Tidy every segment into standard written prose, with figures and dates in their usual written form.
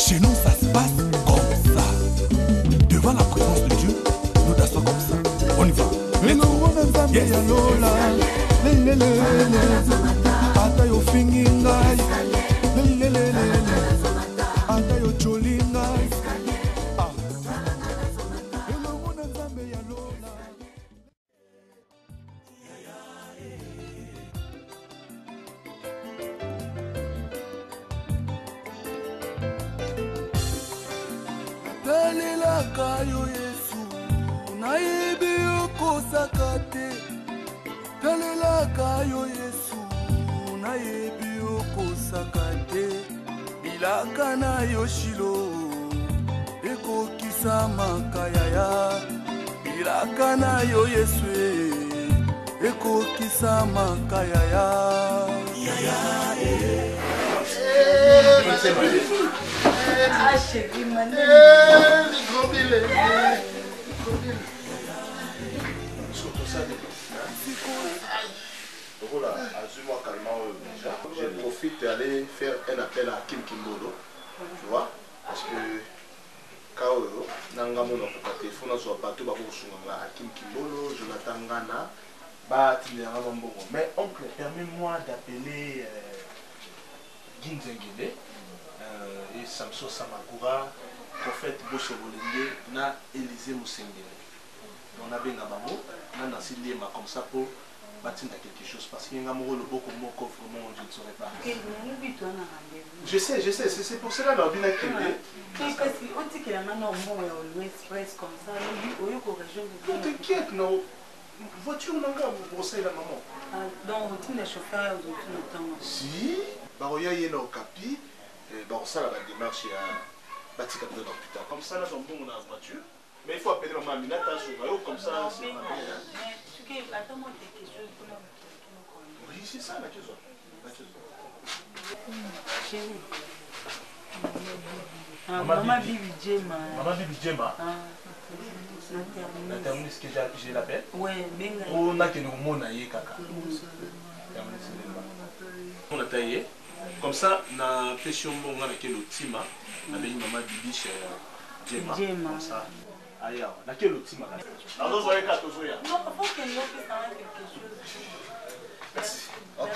Chez nous, ça se passe comme ça. Devant la présence de Dieu, nous dansons comme ça. On y va. Let's go. Yes. Yo Yesu naibi okosakate talelaka yo Yesu naibi okosakate bilaka na yo Shilo ekokisa makayaya bilaka na yo Yesu ekokisa makayaya yaya Ah chérie, mané. Voilà, assure-moi calmement déjà. Je profite d'aller faire un appel à Kim Kimbolo. Tu vois? Parce que quand Nangamo n'a pas de téléphone, on soit pas tout à Kim Kimbolo, Jonathan Gana, mais oncle, permets-moi d'appeler Ginzengede et Samso Samakura, prophète Bosso Bolenge, na Élisée Moussengele. On a bien Nabamo, on a Nassili comme ça pour bâtir quelque chose parce qu'il y a un amoureux le beau comme moi, vraiment, je ne saurais pas. Je sais, c'est pour cela qu'on a bien accueilli. Parce qu'on dit qu'il y a un moment où express comme ça, non, t'inquiète, non. Voiture, non, vous brossez la maman. Donc, on les chauffeurs, tout le temps. Si, Baroya y est au capi, ça, la démarche est à bâtir dans l'hôpital. Comme ça, là, on a la voiture. Mais il faut appeler la mamie, comme ça, c'est pas bien. Attends-moi quelque chose pour nous. Oui, c'est ça, la chose. Chérie. Maman Bibi Djema. Maman Bibi Djema. La terminus que j'ai l'appel. Oui, bien. On a que nous monaïe kaka. On a taillé. Comme ça, na pression on a que le tima, avec maman Bibi Djema. Comme ça. Aïe, na que le tima. Alors vous voyez quatre jours. Non, il faut que nous fassions quelque chose. Merci. Ok.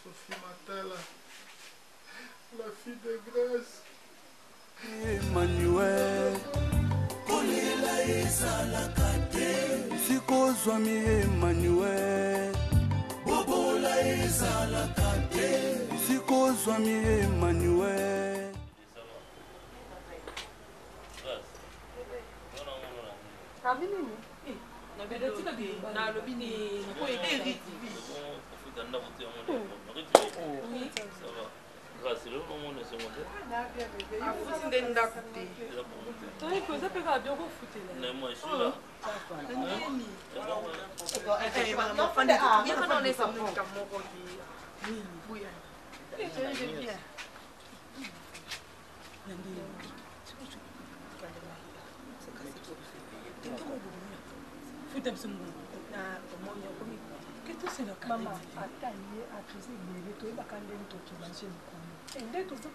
Sophie Matala, la fille de grâce. Emmanuel, kolela ezalaka te. Sikozwami Emmanuel, bobola ezalaka te. Sikozwami Emmanuel. Grâce, le moment de ce monde. Moi, je suis là. Maman, attendez à tous ces bébés, tu vas quand même te manger le coup. Et dès que tu vas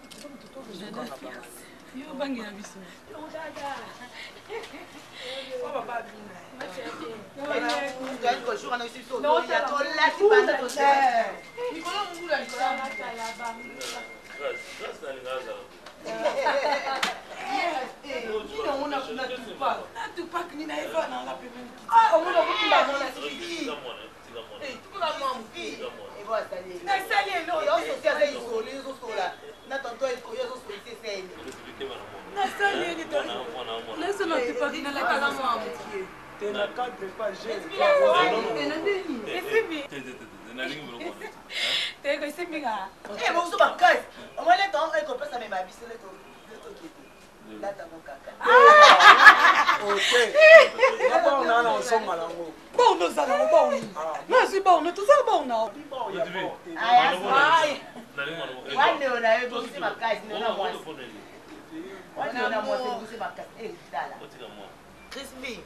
yo bangi na biso. Yo dada. Oh papa bina. Ko jour na ici so. No ya to la ti bana to se. Nicolas ngula Nicolas la ba. Grâce na lingaza. Nina ona kuna tupa. Tupa nina eva na la pemeni. Ah, on va kutimba mona siki. Eh, tu peux la maman qui? Et voilà, ça y est. Na sali no. Et on se fait avec isolé, ils sont là. Na tonto est koyo so solité c'est. Na sali ni to. Laisse no tupa kina la kala maman. T'es la cadre pas jeune. T'es que c'est minga. Eh, bon, so ba kai. On va les temps et qu'on passe à mes babis, c'est le to qui était. Là t'as mon caca. Ok. D'abord on a ensemble malango. Bon nous allons bon. Non, c'est bon, nous tous bon non. Aïe. Wane on a eu aussi ma case, non, non, moi. On a moi, c'est ma case. Eh, là. Crispy.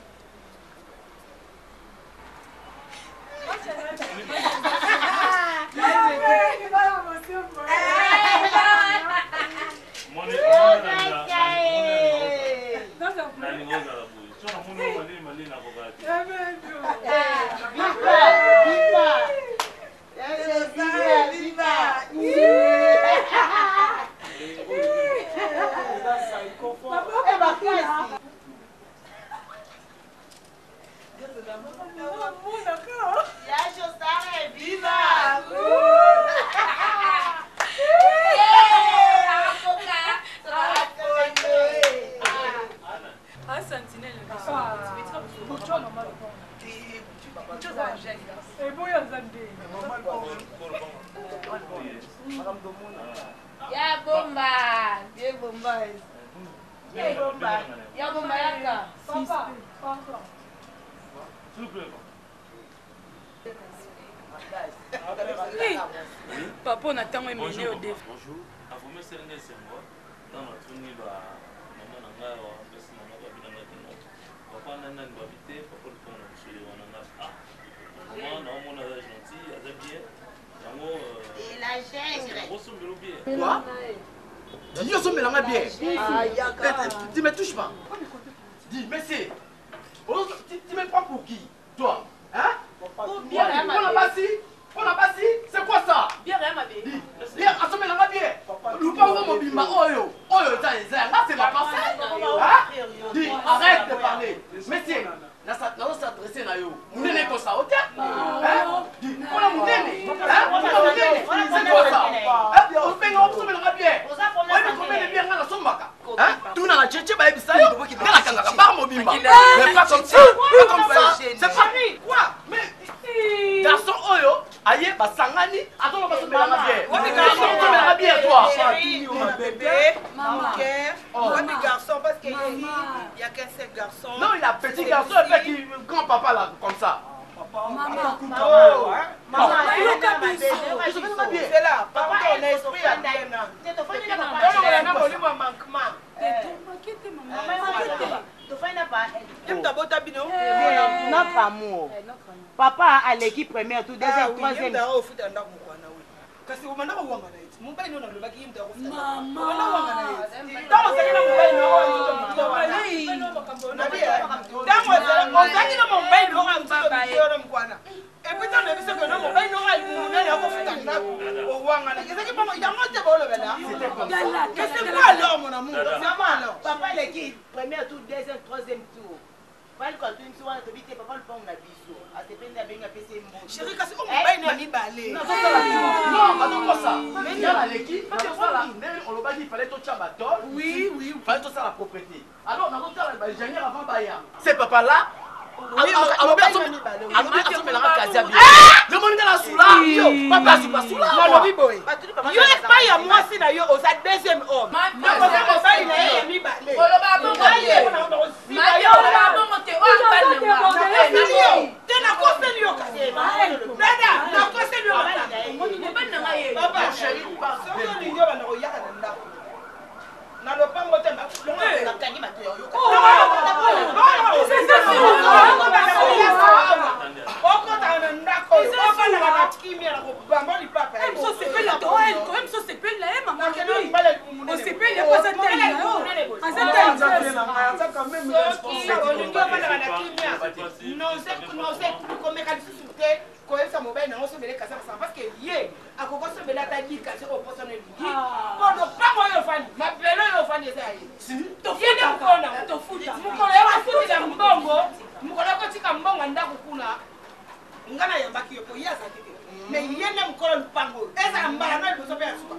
Papa, on attend un Bonjour. au défi. Bonjour. À vous, monsieur Rennes, c'est moi. Dans notre univers, maman n'a pas papa n'a pas habité, papa le pont, on en a. Ah, maman, on a gentil, elle est bien. Et la gêne. Grosso modo bien. Quoi? Dis, yo, sommes là, bien. Tu me touches pas. Dis, monsieur, tu me prends pour qui? Toi? Hein? On a passé? C'est quoi ça? Bien, rien, ma belle. Bien, assommez la bien. Loupa ou Mobimba, oyo, là c'est ma pensée. Hein? Dis, arrête de parler. Monsieur, là ça s'adresse à yo. Vous n'êtes pas ça, ok? Hein? Dis, on a mon nez. Hein? C'est quoi ça? On fait une option, mais on a bien. Oui, mais combien de bien dans son maca? Hein? Tout dans la tchétché, bah, ça yo. Dans la kanga, par Mobimba. Mais pas comme ça. Pas comme ça. C'est pas quoi? Mais, garçon, oyo. Aïe, bah sangani, attends, on va se mettre la bière. On va la bière, toi. Bébé, maman, on est garçon parce qu'il y a qu'un seul garçon. Non, il a petit garçon et puis grand-papa là, comme ça. Maman, c'est là, papa, on a esprit à notre amour. Papa a l'équipe première, tout deuxième, troisième. Papa l'équipe première, tout deuxième, troisième tour. Papa le pont na biso. A te peine avec un PC mot. Chérie, kasi on va y aller balai. Non, attends pas ça. Il y a l'équipe, on l'a dit, il fallait tout ça bateau. Oui, il fallait tout ça la propriété. Alors, on a tout ça l'ingénieur avant Baya. C'est papa là. Alors, bien sûr, le monde est là sous là. Papa, c'est pas sous là. Non, non, boy. Yo est pas ya moi si na yo au sa deuxième homme. Non, parce que mon bail na mi balai. Mais il y a un mukolo lupango. Eza mbala no biso pe asuka.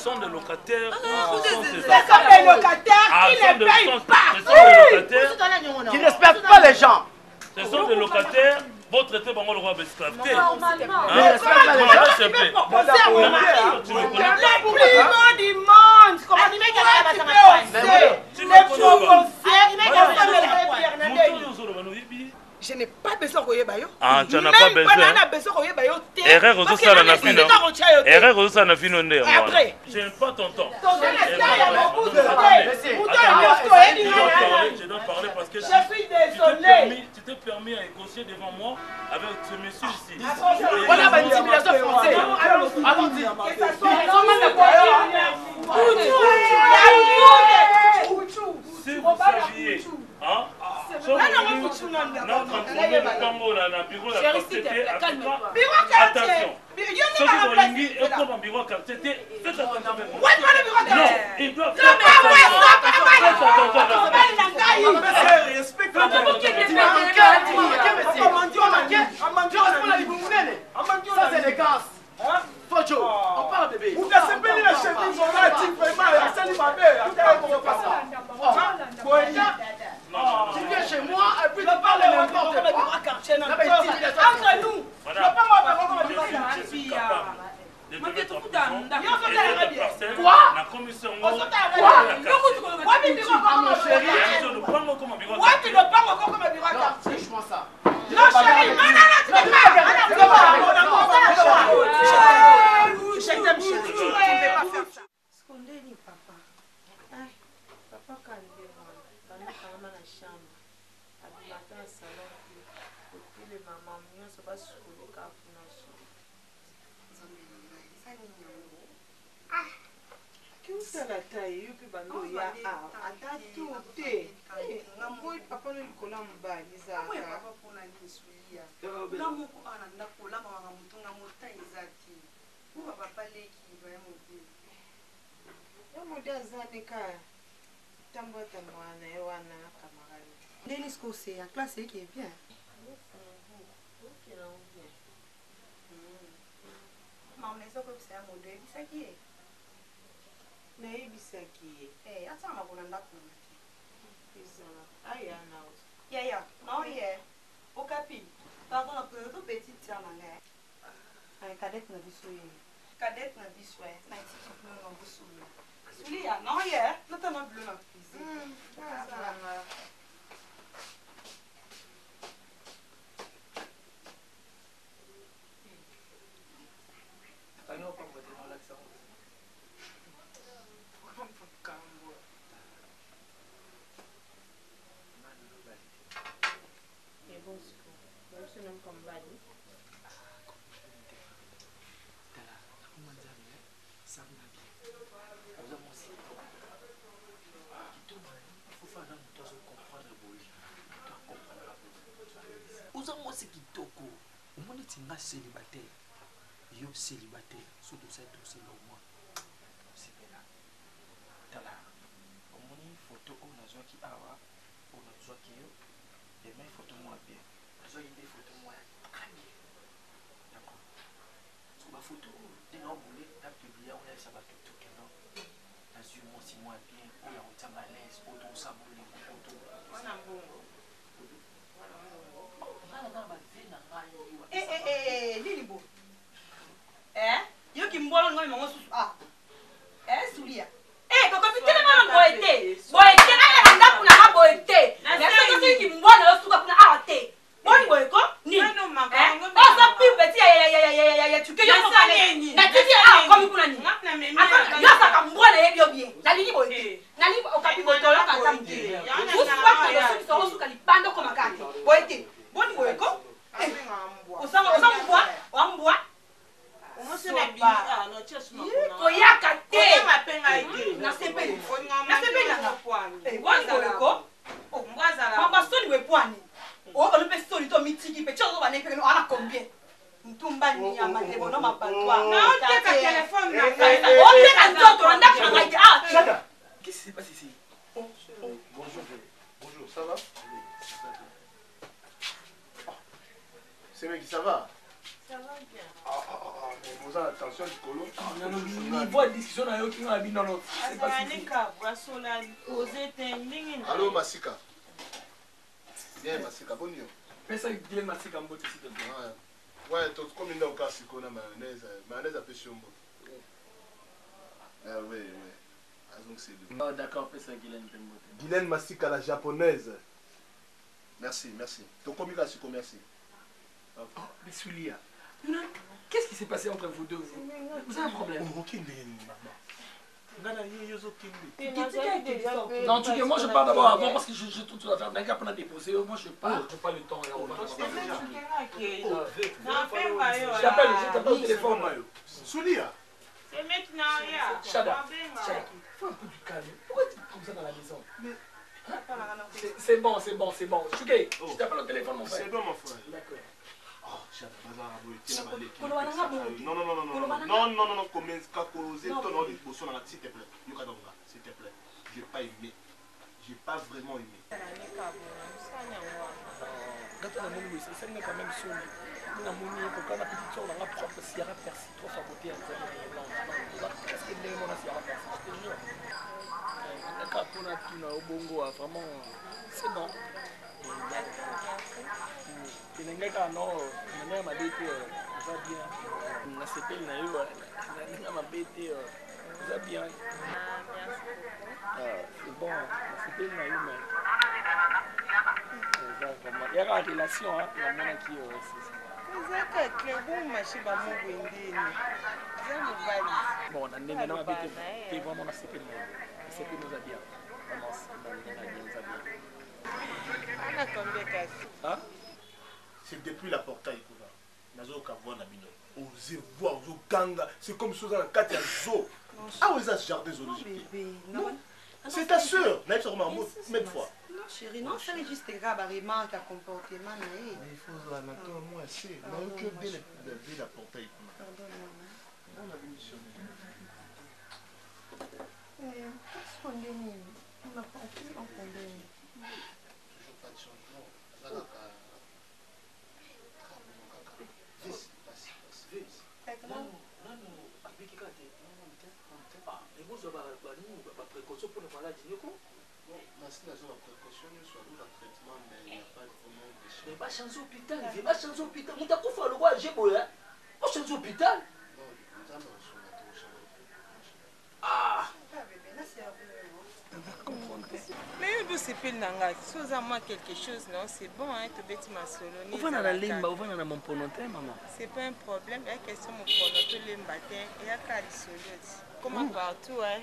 sont des locataires. Ce sont des locataires qui ne payent pas. Ce sont des locataires qui ne respectent pas les gens. Ce sont des locataires. Votre traité, le roi d'esclavité. Ne respectent pas les gens. S'il te plaît. Le plus beau du monde. Comment tu je n'ai pas besoin de Bayo. Ah, tu n'as pas besoin. Erreur aux autres, ça n'a fini. Erreur aux autres, ça n'a fini. Je n'aime pas ton temps. Je dois parler parce que je suis désolé. Tu t'es permis à négocier devant moi avec ce monsieur ici. On a une intimidation française. Allons-y. Si vous saviez, hein? Attention. Ceux qui vont linguer et comme un bureau quartier, faites attention avec moi. Non, ils doivent faire ça c'est élégance. Focho, on parle bébé. Vous cassez pas la chemise, on a dit vraiment, ça lui va bien. Tu viens chez moi et puis tu parles de n'importe quoi. Entre nous. Je suis capable de te mettre en prison et de parcelle. Quoi? La commission. Quoi? Mon chéri. Franchement ça. Non chérie, non, tu ne peux pas. Je t'aime chérie, tu ne peux pas faire ça. Skondeni papa. Papa calme-moi. Dans la chambre. Abimata au salon. Et puis les mamans, nous sommes pas sur le cap pour la chambre. Qu'est-ce que la taille? Tu peux nous y aller. Attends tout. Moi, papa ne colle pas. Moi, papa pour la nuit. Là, mon courant n'a pas la maman, mon montant exact. Moi, papa les qui va me dire. Denis Kosé, la classe qui est bien. Maman, est-ce que c'est un modèle? C'est qui est? Eh, attends, ma bonne date. Non, yeah. Au capi. Pardon, la petite sœur, ma mère. Cadette n'a dit souillé. Cadette n'a dit souillé. N'a dit qu'il peut nous souiller. Souillé, non, yeah. Nous t'en bleu dans la cuisine. Célibataire, yo célibataire, surtout ça dossier là au moins. C'est bien là. T'as là, au moins une photo on a besoin qui awa, on a besoin qui yo, et même photo moi bien. Besoin des photos moi très bien. D'accord. Sur ma photo, dès qu'on voulait, t'as publié, on a ça va tout tout non. T'as su moi si moi bien, on a un malaise, on a ça pour les photos. On a bon. Lilibo. Yo qui m'boit le nom susu. Ah. Soulia. Koko tu tele mama boete. Boete na nda kuna ma boete. Na sasa qui m'boit na suka kuna ate. Boni boeko? Ni. Ozo pi beti ya tuke yo kwa ni. Na titi komi kuna ni. Yo saka m'boit na yebio bien. Na lili boete. Na lili okapi boete la kanta mke. Usu kwa so suka lipando kwa makati. Boete. Boni boeko? Wambwa koyaka te nasepeli mabasoni wepwani olope soni to mitiki pe chozo banepeke no ana combien ntumba ni ya malebo no mapatwa na oteka telefone na oteka nzoto nda kuna ngaje qu'est-ce qui s'est passé ici? Bonjour, ça va? C'est mec, ça va? Ça va bien. Vous avez attention du colon. Niveau de discussion na yo qui m'a dit non non. C'est pas si. Allô Masika. Bien Masika, bon yo. Pesa Guylaine Masika mbote s'il te plaît. Ouais, tout comme il y a au cas si qu'on a mayonnaise a fait sur moi. Ah oui, oui. Donc c'est lui. Oh d'accord, pesa Guylaine mbote. Guylaine Masika la japonaise. Merci, merci. Ton communication, merci. Oh, mais Soulia. Qu'est-ce qui s'est passé entre vous deux? Vous avez un problème? Non, tu dis, moi je parle d'abord avant parce que je trouve tout à fait. D'un cas, on a déposé, moi je parle, je n'ai pas le temps. Je t'appelle au téléphone. Soulia. C'est maintenant, Chada, faut un peu du calme. Pourquoi tu es comme ça dans la maison? C'est bon, c'est bon, c'est bon. Chouké, je t'appelle au téléphone, mon frère. C'est bon, mon frère. D'accord. Non, s'il te plaît. S'il te plaît. J'ai pas aimé. J'ai pas vraiment aimé. Quand on a même c'est quand même son. On a mon quand on a petite soeur, on a propre Sierra Persi, trop saboté en fait. Qu'est-ce que les gens Sierra Persi, je te jure. Quand on a tout au Bongo, vraiment, c'est bon. Il n'y a pas non, il m'a dit que ça va bien. On s'appelle Nayo, il m'a dit que ça va bien. C'est bon, on s'appelle Nayo, mais. Il y a une relation, il y a un monde qui bon, on a un vraiment on a CP nous a bien. On a combien de cas? C'est depuis la portail que nazo kavwa na bino. Osez voir zo ganga, c'est comme si on a 4 zoo. Ah oui, ça jardin zoologique. Non. C'est ta sœur, n'a pas vraiment même fois. Non chérie, non, ça est juste grave à remarquer à comportement. Il faut attendre moi c'est. Non que bien la portail. On a vu mission. Qu'est-ce qu'on dit? On a pas en combien? Toujours pas de changement. Mais pas changer hôpital, il va changer hôpital. On t'a fait le roi, j'ai beau là. On change hôpital. Ah. Mais il se pile nanga. Si vous avez quelque chose, non, c'est bon, hein, tu bêtis ma solo. Vous venez à la limba, vous venez à mon pronoté, maman. C'est pas un problème, il y a question mon pronoté limba, il y a qu'à solo. Comment partout, hein?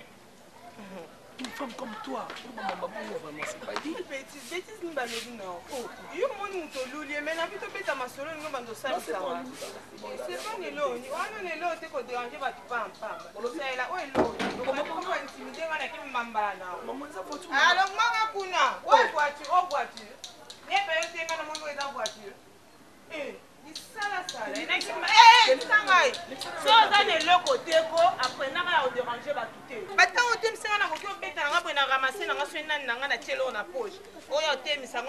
Une femme comme toi, maman, vraiment, c'est pas dit. Bêtise, nous balons, non. Il y a mon moutoulou, mais la vie te bête à ma solo, nous allons ça. C'est pas une lot, on est là, tu peux déranger, tu pas en femme. C'est là, où est l'eau? Comment intimider, on a qui m'emballa. Alors, moi, Kuna, où est voiture, voiture? Il y a pas eu de temps, on est dans voiture. Eh, ça là, ça. Eh, Sangai. Si on a de l'autre côté, après, on a dérangé, va quitter. Maintenant, on t'aime, c'est un peu bête, on a ramassé, on a fait un tchélo dans la poche. On a t'aime, ça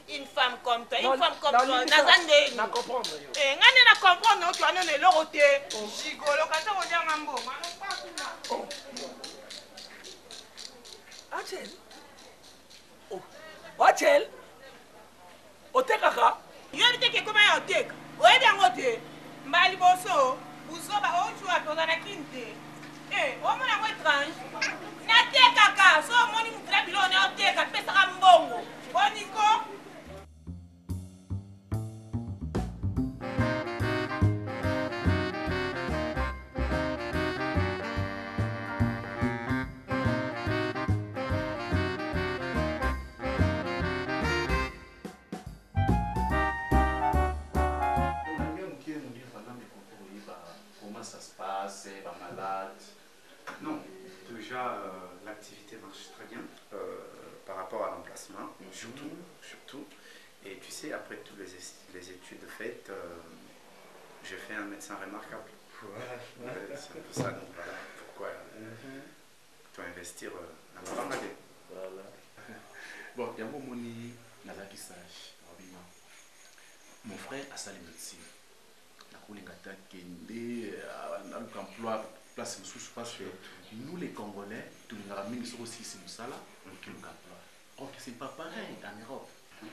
une femme comme toi, une femme comme toi. On a comprendre. Eh, on a comprendre, tu as donné l'autre côté. Gigolo, quand on dit un mambo, on a pas Achel. Oh, Achel. Otekaka. Yo biteke koma ya oteka. Oyebi yango te. Mbali boso, buzoba ochuwa toza na kinte. Eh, omona ngo étrange. Natekaka, so omoni mutila bilone oteka pesaka mbongo. Boniko. Ça se passe, pas malade? Non, déjà l'activité marche très bien par rapport à l'emplacement, surtout. Et tu sais, après toutes les études faites, j'ai fait un médecin remarquable. C'est un peu ça, donc voilà pourquoi tu vas investir dans la famille. Voilà. Bon, il y a mon moni, Nazaki sage, mon frère a sali médecine. nakolinga ta kende naluka emploi place mosusu parce que nous les Congolais tolingaka mingi soko sisi mosala okiluka emploi. Or c'est pas pareil en Europe.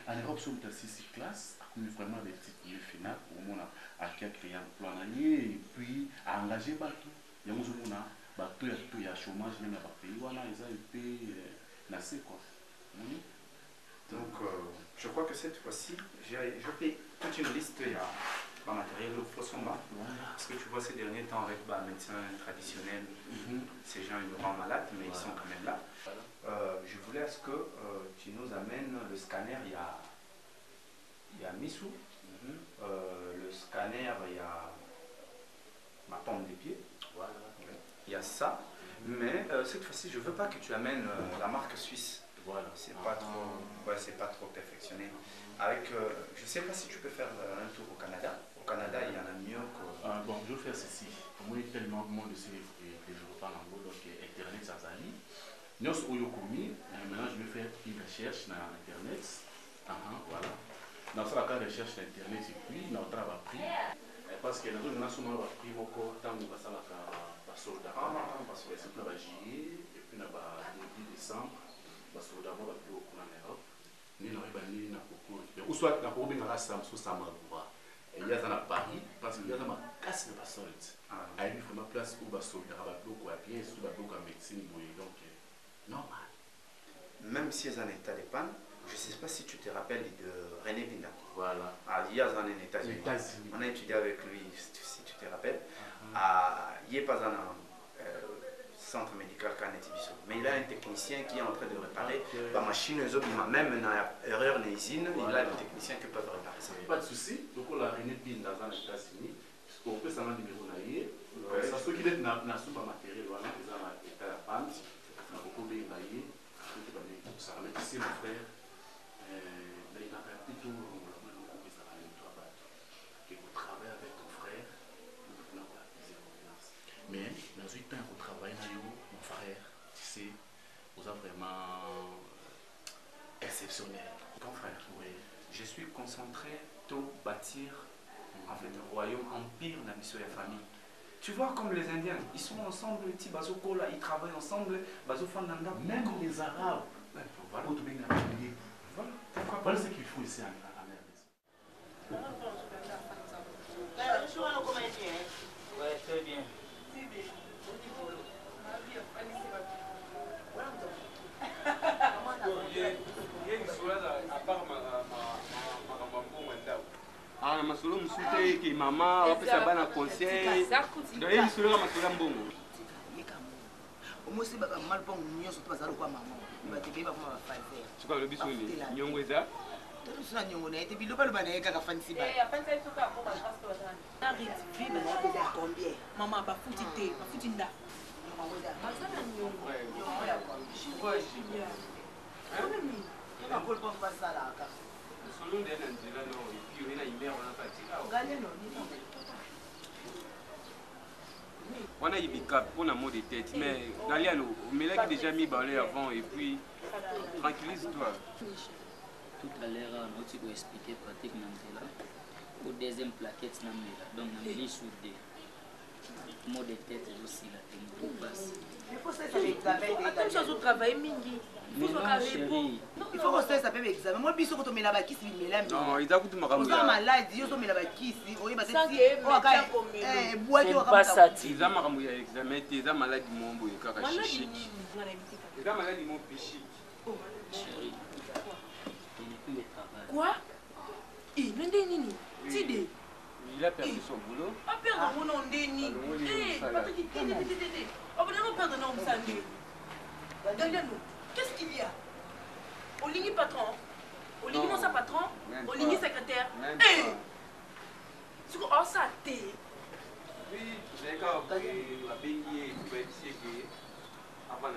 En Europe soki ta sisi classe akomi vraiment des titres final omona aki acréer emploi na ye et puis aengage bato yango ozomona bato ya chômage même ya bapays wana eza epe na se quoi. Donc, je crois que cette fois-ci, je fais toute une liste, il y a pas matériel au Fossomba, parce que tu vois ces derniers temps avec les médecins traditionnels, ces gens ils nous rendent malades, mais ils sont quand même là. Je voulais à ce que tu nous amènes le scanner, il y a Missou, le scanner, il y a ma pompe des pieds, il y a ça, mais cette fois-ci, je ne veux pas que tu amènes la marque suisse. Voilà, c'est pas trop perfectionné. Avec, je sais pas si tu peux faire un tour au Canada. Au Canada, il y en a mieux que. Bon, je vais faire ceci. Moi, il y a tellement de monde ici que je parle en gros, donc Internet, ça s'allie. Nous, maintenant, je vais faire une recherche dans Internet. Voilà. Dans ce cas, recherche sur Internet, et puis, nous avons pris. Parce que nous avons pris beaucoup de temps pour passer à la soldat. Parce que c'est pour la juillet, et puis, nous avons 10 décembre. Parce que d'abord, on a en Europe, nous avons un concours. Ou soit, nous avons un Samsung Samagoura. Et il y a à Paris, parce qu'il y a un casse de bassolet. Il faut une place où les soldats ont bien, sous la bloc en médecine. Donc, normal. Même si il y a un état de panne, je ne sais pas si tu te rappelles de René Binda. Voilà. Il y a un États-Unis. On a étudié avec lui, si tu te rappelles. Il n'y a pas un centre médical Kanetibiso. Mais il a un technicien qui est en train de réparer la machine, même dans l'erreur des usines, il a des techniciens qui peuvent réparer ça. Pas de souci. Donc, on a René Bin dans les États-Unis. On peut s'en aller numéro naïe. Ça se fait qu'il est dans la soupe matériel, voilà, ils ont été à la panne. On a beaucoup bien naïe. Ça va ici, mon frère. Il a plutôt que vous travaillez avec ton frère. Mais dans le temps où vous travaillez, mon frère, tu sais, vous êtes vraiment exceptionnel. Ton frère, oui. Je suis concentré pour bâtir en fait un royaume, empire dans la mission de la famille. Tu vois comme les Indiens, ils sont ensemble, les petits bazoko là, ils travaillent ensemble, bazofandanda. Même les Arabes. Voilà. Voilà ce qu'il faut ici en Amérique. Ouais, très bien. na masolo mosusu te ke mama bapesa bana conseil donc ye lisolo ka masolo ya mbongo omosi bakamala mpongo nyonso to bazala lokwa mama bateke bakoma bafazer soki alobi so ni nyongo eza totoso na nyongo na ye te bilobaloba na ye kaka fanisi combien mama bafuti te bafuti nda on a ibika pour la mot de tête, mais Galiano, mais là qui déjà mis balai avant et puis tranquillise-toi. Tout à l'heure, on a expliqué pratiquement là. Au deuxième plaquette, donc on a mis sur des mots de tête aussi là, tout passe. Il faut ça examen. Attention au travail, Mingi. Il faut que ça s'appelle examen. Moi, je suis là qui non, il a coûté ma caméra. Malade, je suis là qui oui, parce que pas ça. Il a ma examen, il a malade mon boy, car chic. Il a malade mon chic. Chérie. Quoi? Il a perdu son boulot. Ah, perdre mon nom d'Eni. Qu'est-ce qu'il y a? Oligny patron, Oligny mon sa patron, Oligny secrétaire. C'est quoi ça? Oui, j'ai quand même la bénie avant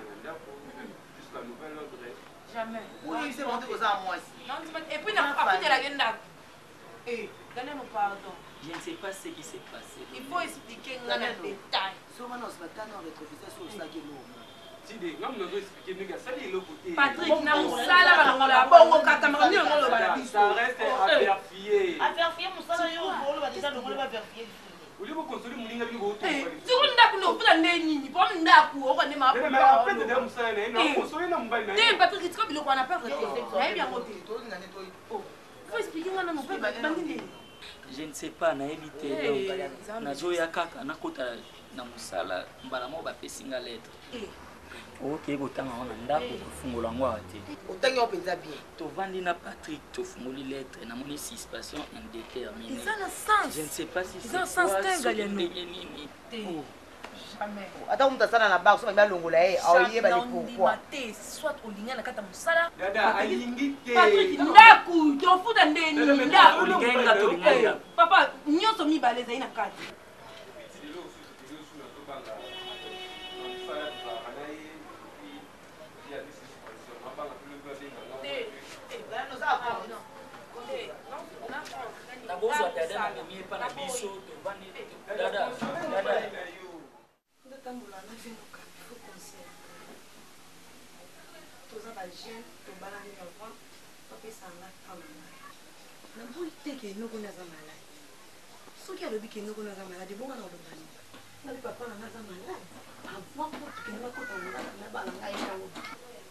juste la nouvelle ordre. Jamais. Oui, c'est bon, c'est ça moi. Et puis, après, tu la gueule. Donnez-moi pardon. Je ne sais pas ce qui s'est passé. Il faut expliquer dans le détail. Si on a un rétroviseur sur le sac de l'eau. Patrick, na musala balongola bongo kaka makambo ngolo bala biso. Ça reste à vérifier. À vérifier musala yo ngolo ba déjà ngolo ba vérifier. Uli ko konsoli mulinga bi go to. Siko ndaku no fula neni, po ndaku o ko ne ma. Mais après de musala na konsoli na mbali na. Te Patrick, siko biloko na perdre te. Na bien moté. Faut expliquer ngana mon père bandini. Je ne sais pas na évité donc nazoya kaka nakota na musala mbala mo ba pesinga lettre. Ok, kotanga wana ndako kofungola ngo ate. Otangi openza bien. Tovandi na Patrick tofungoli lettre na moni suspicion indéterminée. Ils ont un sens. Je ne sais pas si c'est un sens Galiano. Jamais. Ata muta sana na bar so ba longola e aoye ba li pourquoi. Soit olinga na kata musala. Dada alingi te. Patrick ndaku tofuta ndeni ndaku linga to linga. Papa nyoso mi baleza ina kati. Nabozo dada na mie pa na biso tovandi dada. Tambola na vino ka faut penser. Toza ba jeune to balani avant papa sanga kama. Na boy teke no kona za malade. Soki alobi ke no kona za malade bonga na lobani. Na papa na za malade. Avant ko ke na ko na ba na ngai yango.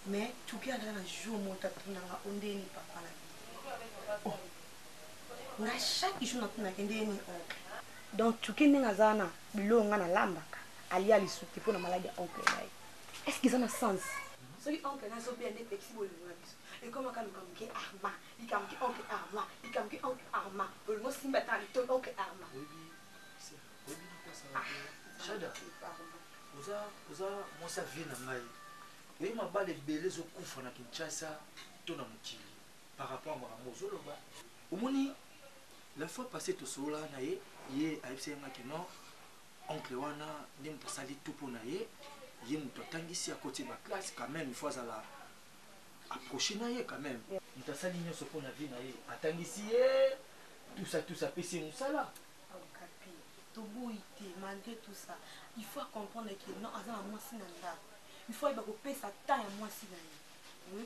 Mais tuki ala na jour mota tuna ondeni papa na. Oh. Na chaque jour na tuna kendeni oncle. Donc tuki ninga zana bilonga na lambaka. Ali ali souti pour la maladie oncle. Est-ce qu'ils ont un sens? Ceux qui oncle na so bien des flexible na biso. Et comment quand comme qui arma, il comme qui oncle arma, il comme qui oncle arma. Le mot simba ta li to oncle arma. Oui, c'est oui na ça. Chada. Oza mo sa vie na ngai. Oui ma bale belé zo kufa na Kinshasa to na mukili. Par rapport à mo zo loba. Omoni la fois passée to sola na ye AFC ngaki non. Oncle wana ndi mutasali tupo na ye muto tangisi à côté ba classe quand même il faut la approcher na ye quand même mutasali nyoso po na vie na ye atangisi ye tout ça pesi musala Okapi to boité malgré tout ça il faut comprendre que non azana moi sinanda il faut ba ko pesa temps ya moi sinanda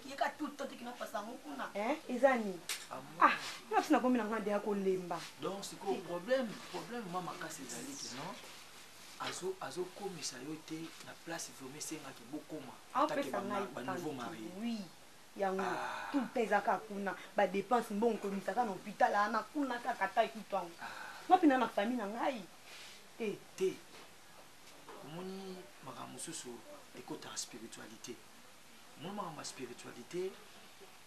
il y a tout le temps qui n'a pas ça ngona ezani na sina komina ngande ya ko lemba donc c'est quoi problème mama kasi ezali que non azo komisa yo te na place vraiment sengaki bokoma ba nouveau mari oui yango tout ezaka kuna ba dépense mbongo komisa ka na hôpital ana kuna kaka tai kutwango ngapina na famille na ngai te omoni makambo mosusu ekota ya spiritualité omoni makambo ya spiritualité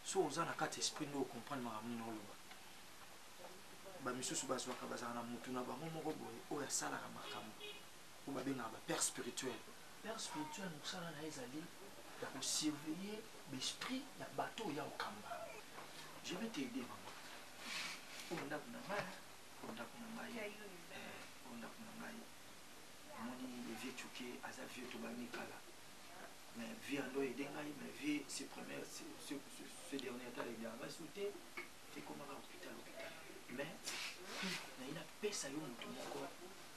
so oza na kati esprit nde ocomprendre makambo nini oloba bamisusu bazwaka bazala na motu na bango moko boye oyo asalaka makambo oyo babengaka bapère spirituel père spirituel mosala na ye ezali ya kosurveiller l'esprit ya bato oyo ya okamba je vais t'aider mama oyo ndako na ngai omoni vie tuke aza vie tobani kala mais vie ando ede ngai mais vie ce dernier temps ebianga su te ekomaka hôpital mais naye napesa yo motu moko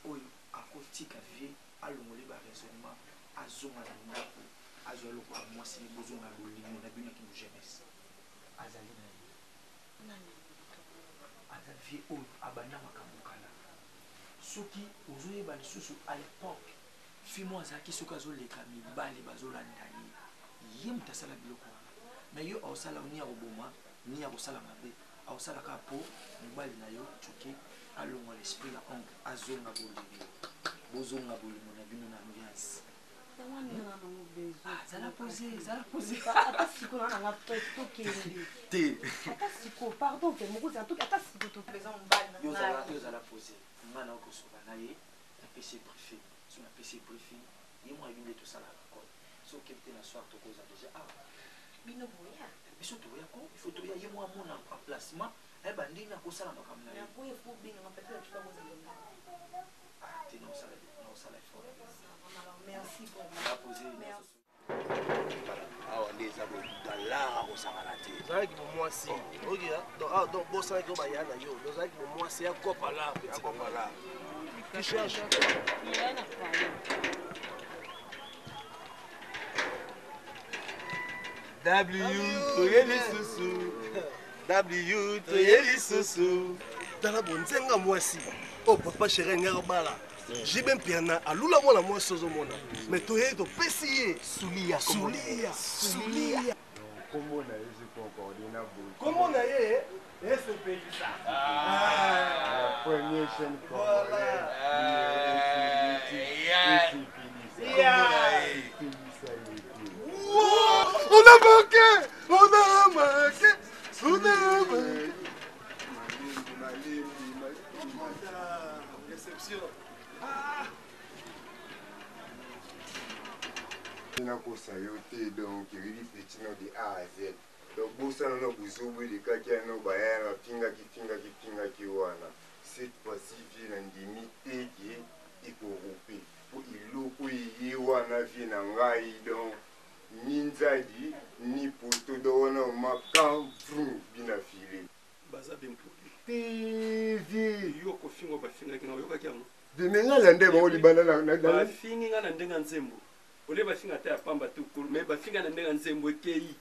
oyo akotika vie alongoli baraisonnement azonga na ndako azwa lokola mwasi bozonga lolingo na bino kino jeunesse azali na ye aza vie oyo abanda makambo kala soki ozoyeba lisusu à l'époque fimo azalaki soki azoleka mibali bazolanda ye moto asala biloko wana mais yo aosala ni ya koboma ni ya kosala mabe aosalaka mpo mobali na yo tuki alongwa l'esprit ya oncle azonga bolingo bozonga bolingo na bino na ambiance zala posé ata siko na nga presto kende te ata siko pardon te mokozi atoki ata siko to présent mbali na yo zala posé nga na okosoba na ye napesi briefing so napesi briefing ye mwa yebile tosalaka kode so okepte na soir tokoza déjà bino boya biso toya ko il faut toya ye mwa mona emplacement ayeba ndenge akosala makambo na ye boye fo benga peut-être tu vas vous te naosala effort merci pour la poser awa nde eza bodalara kosangana te ozalaki bomwasi donc bosalaki o baya na yo ozalaki bomwasi ya kopala tu cherche Dans la bonne zenga moi si. Oh papa chéri ngarbala. J'ai bien piana alula mona moi sozo mona. Mais to yeto pesiye Soulia. Comment na yé concordé na bo. Comment na yé ce pays ça. La première chaîne On a manqué. Réception. nakosa yo te donc rili petit no de A à Z donc bosana no buzubu de kakia no bayana finga ki wana cette fois-ci vie na ndimi te ki ikorope po iloko yi wana vie na ngai donc minzadi ni poto do wana makam vru bina file baza bien pour TV yo ko fingo ba finga ki na yo kakia no de menga lande ba libana na ba finga na ndenga nzembo ole bafinga te apamba tu mais bafinga na ndenga nzembo ekei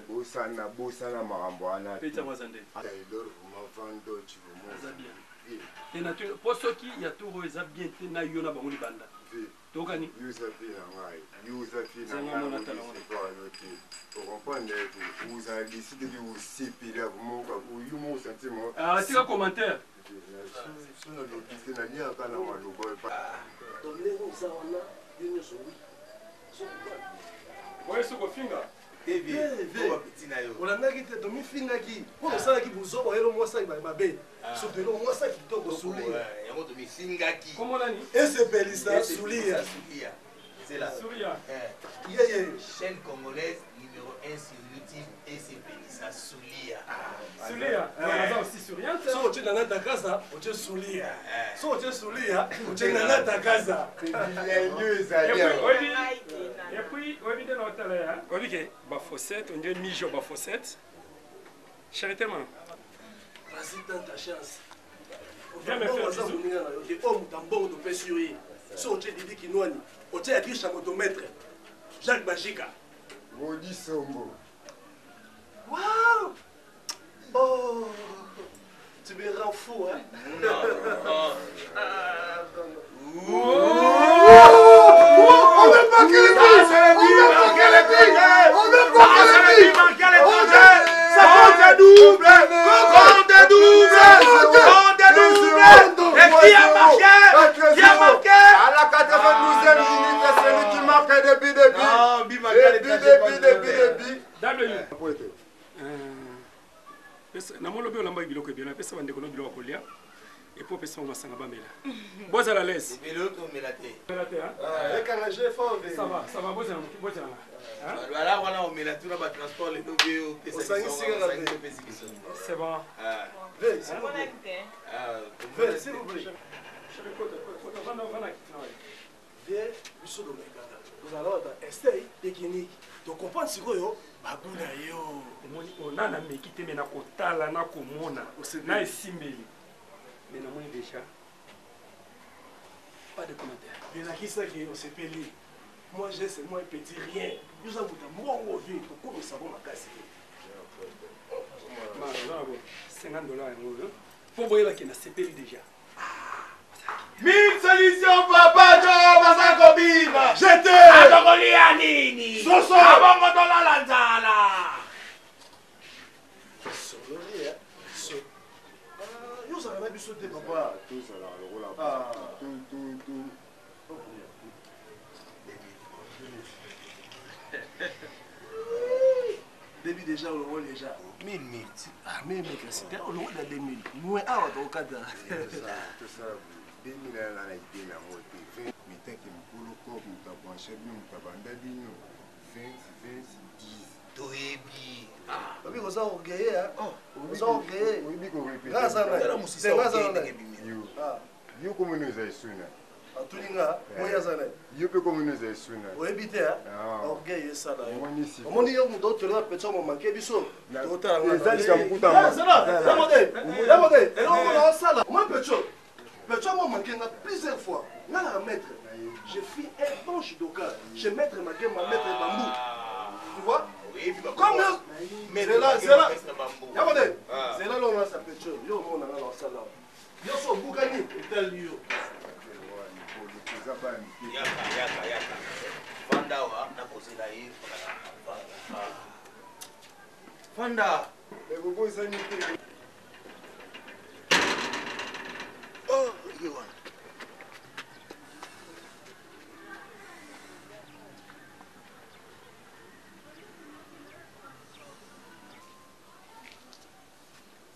bosana makambo wana peta mwazande taylor mavando chivomo ça bien et nature pour ceux qui y a tout eza bien te na yo na bango libanda tokani Yosafi na ngai pour comprendre que vous avez décidé de vous séparer vraiment ou you mon sentiment c'est un commentaire sur notre business na nia kana malobo pas donner ça on a bien sûr oui ce qu'on finga olandaki te tomifingaki mpo tosalaki buzobo yelo mwasaki mabe soto elo mwasaki kitoko sulia komonani esepelisa sulia Soulia. Chaîne congolaise numéro 1 sur YouTube et c'est Pélissa Soulia. Soulia. On a aussi Soulia. So tu n'as ta casa, tu Soulia. So tu Soulia, tu n'as ta casa. Et puis, on dit dans l'hôtel là. On dit que ba fossette, on dit mijo ba fossette. Charitement. Vas-y dans ta chance. Viens me faire bisous. Oh, tambon de pessuyer. So tu dis kinwani. Tu as écrit chamotomètre, Jacques Bajika. Maudit Sombo. Waouh! Oh! Tu me rends fou, hein? On a manqué les billes! On a manqué les billes! On a manqué les billes! Ça compte double! Compte double! Et qui a marqué? Qui a marqué? À la 92e minute, c'est lui qui marque depuis. namolobi olamba biloko ebele apesa bandeko no biloko kolia epo opesa ngo masanga bamela bozala lese sava bozala wana omela tuna batransport lelo c'est bon s'il vous plaît viens biso domekata ozala essaye technique tocomprendre sikoyo babuna yo omoni onana meki te me na kotala na komona na esimbeli me namoni déjà pas de commentaire elakisaki osepeli moi j'ai c'est moi petit rien yozabuta mbongo vie tokomisa bo makasi $50 yango mpo boyebaki na sepeli déjà 1000 solutions papa jo basako bima jete azokolia nini soso abongo tolala nzala sololi so yozala na biso te papa tozala lokola début déjà au rôle déjà 1000 ah mais mec c'était au rôle de 2000 moi ah au cadre tout ça 2000 na idée na moté mais tant que mukulu ko mutabanshe bi mutabanda bino 20 10 toyebi babi koza orgueillé hein koza orgueillé oui biko répéter grâce à la musicien yo comme nous aisuna atulinga moya zana yo pe comme nous aisuna oebite hein orgueil ça là omoni yo mudo tolo petso mo manke biso totala ngana ezalika mkuta demandez eloko sala moi petso mo manke nga plusieurs fois nga na maître je fais un bon judoka je maître ma game ma maître bambou tu vois? Oui, comme c'est là, c'est là. Regardez, c'est là l'on a sa petite chose. Yo, on a dans ça là. Yo, so Bougani, tel yo. Yaka. Fandawa, na posé là, Fanda. Mais vous pouvez s'en Oh, you want.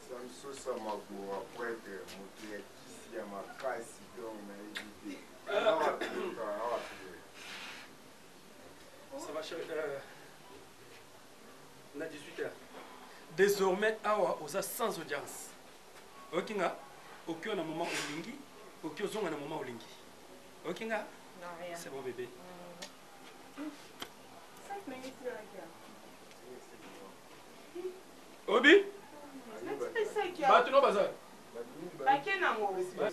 Samsosa Magoua, prêtre, moteur, ici à ma casse, donc on a évité. Ça va, chérie. On a 18h. Désormais, awa oza sans audience. Ok nga, ok on a moment olingi, ok ozonga na moment olingi. Ok nga? C'est bon bébé. 5 minutes là. Obi? Bah tu n'as pas ça.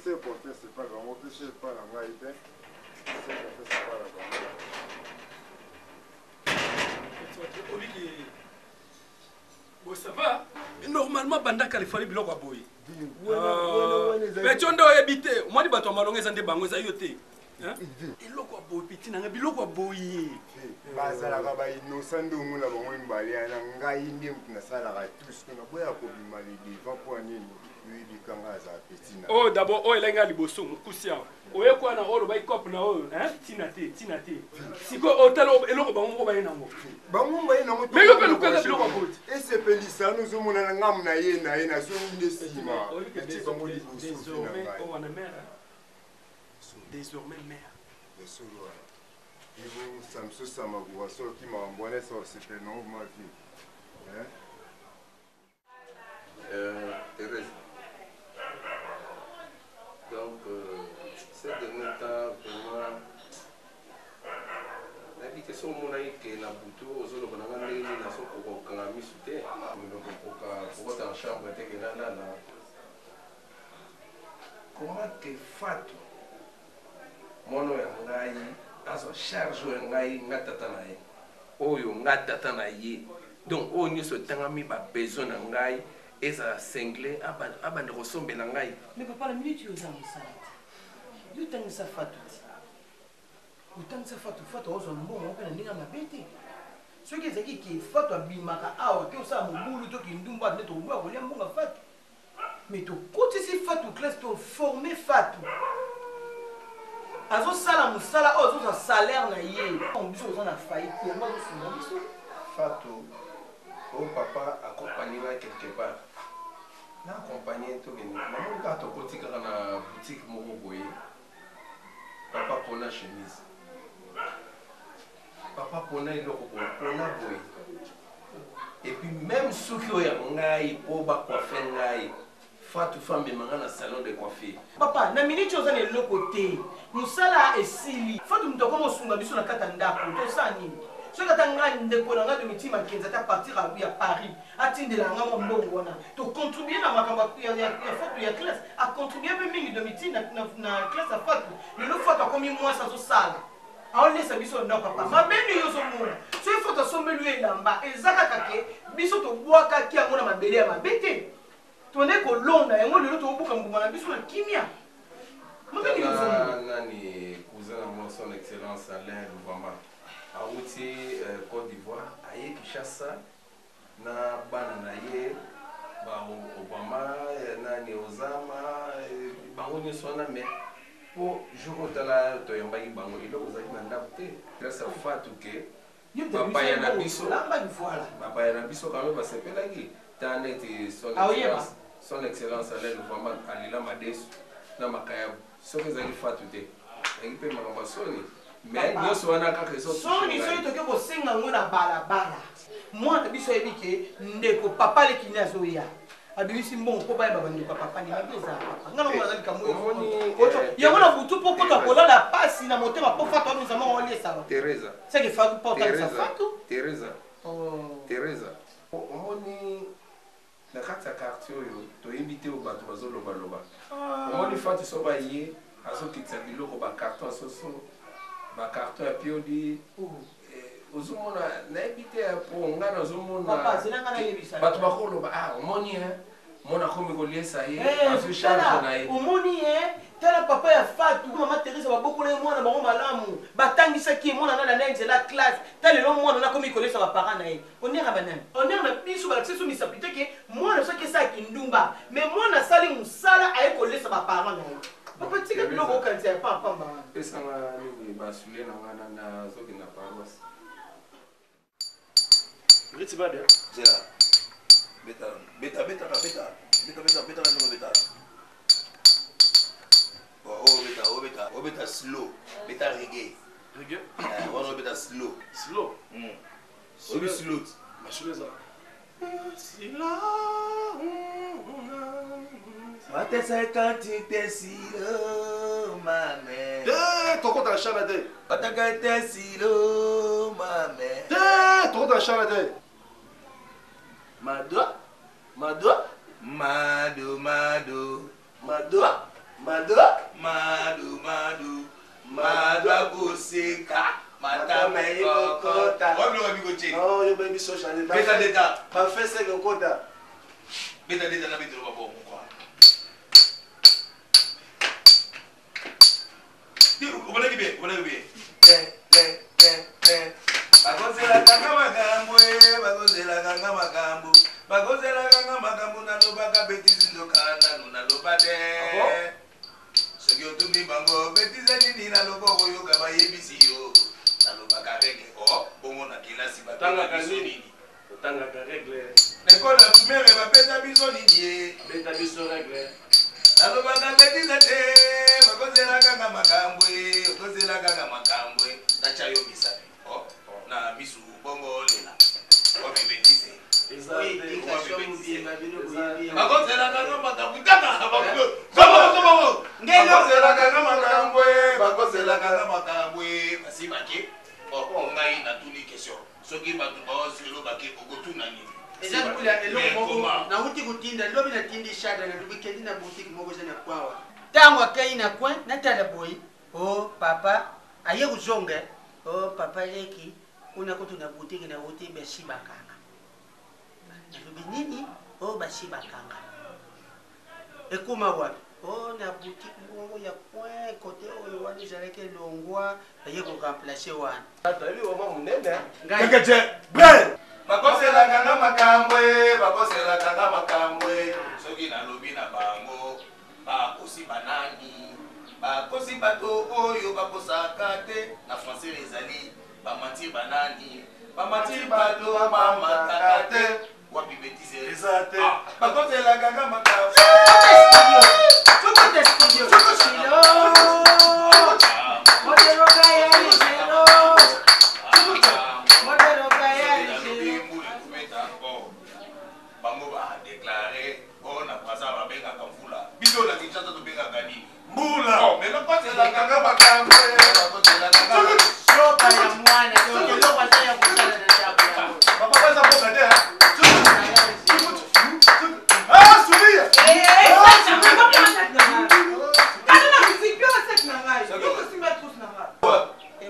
C'est pour faire, c'est pas grave. On peut chercher pas la maïté. C'est pas la Obi qui... Bon, ça va. Normalement, Bandaka, il fallait biloko boy. Mais tu as habité. Moi, je suis malongé sans débango, ça y est. Biloko boy, petit, nanga biloko boy. Bazala kaba innocent ndomu na bango mbali na ngai ndi mtuna sala ka tous kuna boya ko bimali devant pour nini lui bikanga za petit na. Oh d'abord oh elenga liboso mukusia. Oye kwa na olo bay cop na o, hein? Tinate. Siko hotel eloko bango ba yenango. Bango ba yenango. Mais yo pe lukaza biloko boy. Et c'est pelisa nous zomona ngam na ye na so nde sima. Désormais on a mère. Désormais mère. Le solo. Et vous, Samsosa Magoua, ceux qui m'ont envoyé ça, c'était non, ma vie. Thérèse. Donc, ces derniers temps, vraiment, l'invitation mon ami qui est dans Boutou, aux autres, on a demandé une nation pour qu'on a mis sous terre. Pour être en chambre, comment que Fatou, mon nom est azo charge ngai ngatata na ye oyo ngatata na ye donc oyo nyonso tangami ba besoin na ngai eza single abande kosombela ngai. Mais papa la minute yo za musala yo tangisa Fatou utangisa Fatou ozo mbongo pe na ninga mabete soki ezaki ki Fatou abimaka awa ke osala mobulu to ki ndumba nde to mbwa kolia mbonga Fatou mais to kotisi Fatou classe to former Fatou azo sala musala ozo za salaire na ye on biso ozo na faillite ya mazo sunga biso Fatou au papa accompagné quelque part na accompagné to beni maman ka to kotika na boutique moko boye papa pona chemise papa pona iloko pona boye et puis même soki oya ngai po ba coiffer ngai Fatou femme manga na salon de coiffure. Papa, na minute oza na eloko te. Musala esili. Fatou mtoko mo sunga biso na kata ndako. To sa nini? So kata nga ndeko na nga de mitima kenza ta partir à Paris. Atindela nga mo mbongo na. To contribuer na makamba ya Fatou ya classe. A contribuer pe mingi de mitina na classe à Fatou. Le Fatou comme moi ça so sala. On laisse biso na papa. Ma beni yo so mona. So il faut to sombe lui elamba. Ezaka kake biso to boaka ki amona mabele ya mabete. On est colonne, et moi le retour au bout comme vous m'avez vu sur la kimia. Nani, cousin à moi, son excellence Alain Louvamba, à Outi, Côte d'Ivoire, à Yekishasa, na Bananaye, Obama, Nani Ozama, Bango Sona, mais pour jour où la Toyamba Bango, il a osé m'adapter. Grâce à Fatou que, Papa Yanabiso, Papa Yanabiso, quand même, va se pélaguer. T'as été son excellence Alain Louvamba, Alila Mades, na Makayab. Ce que vous avez fait tout est. Et il peut m'en passer. Mais nous sommes en train de se faire. Son iso itoke ko senga ngona balabala. Moi na biso ebike ndeko papa le kinazo ya. Abisi mbongo ko ba baba ndeko papa ni mabeza papa. Ngana mwana zalika moyo. Ocho yango na butu poko to kola la pasi na motema po fato nous avons olé ça. Teresa. C'est que Fatou porte ça Fatou. Teresa. Teresa. Omoni na kati ya quartier oyo toyebite o bato bazoloba loba omoni Fatou so baye azokitisa biloko bacarton soso bacarton ya piodi ozomona nayebi te po nga nazomona Papa, c'est là qu'on a yebisa. bato bakoloba omoni mona komi koliesa ye azwi charge na ye omoni tala papa ya Fatou mama Teresa babokola ye mwana bango malamu batangisaki ye mwana nana na nzela classe ta lelo mwana na komi kolesa baparent na ye onera banani onera na biso balakisa biso misapite ke mwana soki esaki ndumba mais mwana asali mosala aye kolesa baparent na ye papa tika biloko okanisa ya pampamba wana pesanga nini basule na ngana na zoki na paroisse Ritibade zela beta beta beta beta beta beta beta no beta oh beta slow beta reggae one beta slow obi slow mashuleza Watesa kanti tesilo mame toko ta shana de wataka tesilo mame toko ta shana de mado agoseka matama ikokota oh yo baby social beta deta pa fese kokota beta deta na bitoro babo kwa diru uboneki be bakozela kanga magambo nalobaka betizi ndokana nunaloba te soki otumi bango betiza nini naloba okoyoka bayebisi yo nalobaka règle bongo na kelasi bapeta biso nini otangaka règle ekole ya primere bapeta biso nini ye beta biso règle nalobaka betiza te bakozela kanga makambo nacha yo misani na misu bongo lela obibetise bakozelaka makambwe basibake ngai natuni question soki bato baoselo bake okotuna nini eza kula eloko moko nauti kutinda lobi natindi shada na lubikendi na boutique moko eza na kwawa ntango akai na coin natala boyi papa aye kuzonga papa leki kuna kutu na boutique na uti besi bakanga nalobi nini basi bakanga ekoma wapi na boutique moko ya coin kote oyo wana ezalaki elongwa aye koremplace wana tayebi oma monene bakoselaka makambwe soki nalobi na bango bakosi banani bakosi bato oyo bakosaka te na français ezali bamantir banani bamantir bato bamataka te wapi betise eza te bakoselaka makambwe bango badeklare na braza babengaka mvula biso na kinshasa tobengaka nini mbula mena kozelakanga makambo soka ya mwana eloko aza ya kosala na ndako yango papa baza mboka te sulia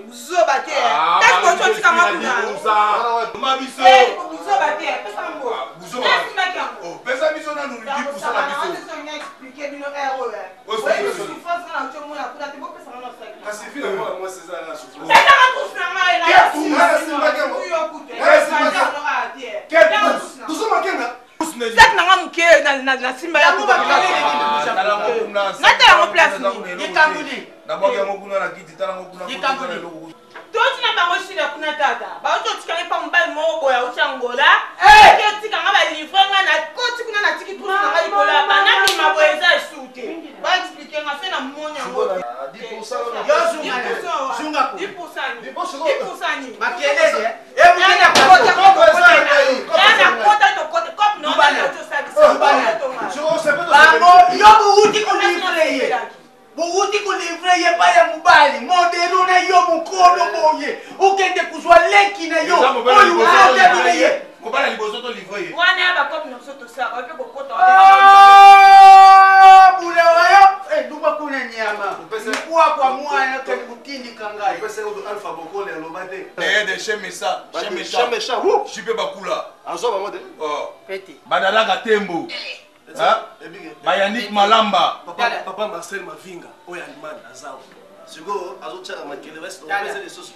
buzoba te kasi bocotikanga buzoba te pesa biso nanu lipusa na biso kasi vile moi César na souffrance sek nanga moke na nsima ya natalango place nabwakiyango kuna na kiti talango kuna totina bango shila kuna tata baoki otikanga mpa mobali moko boya oti angola oki otikanga balivre nga na koti kuna na tiki tusi nanga likolo ya banamima boye eza esu te baexplike nga fe na moni yango Buruti kulivre ye pa ya mubali modelo na yo mukono boye ukende kuzwa leki na yo oyo ata ye mubali liboso to livre ye wana ba kopi na soto sa ba pe kokota bule wayo duba kuna nyama kwa kwa mwana kani kutindika ngai. Pesa yo alpha bokole alobate. de chemesa, chemesa. Jipe bakula. Azo ba mode. Oh. Peti. Badalaka tembo. Ha? Bayanik Malamba. Papa Marcel Mavinga, oya Alman azao. Sigo azochaka makele reste on pesa les sauces.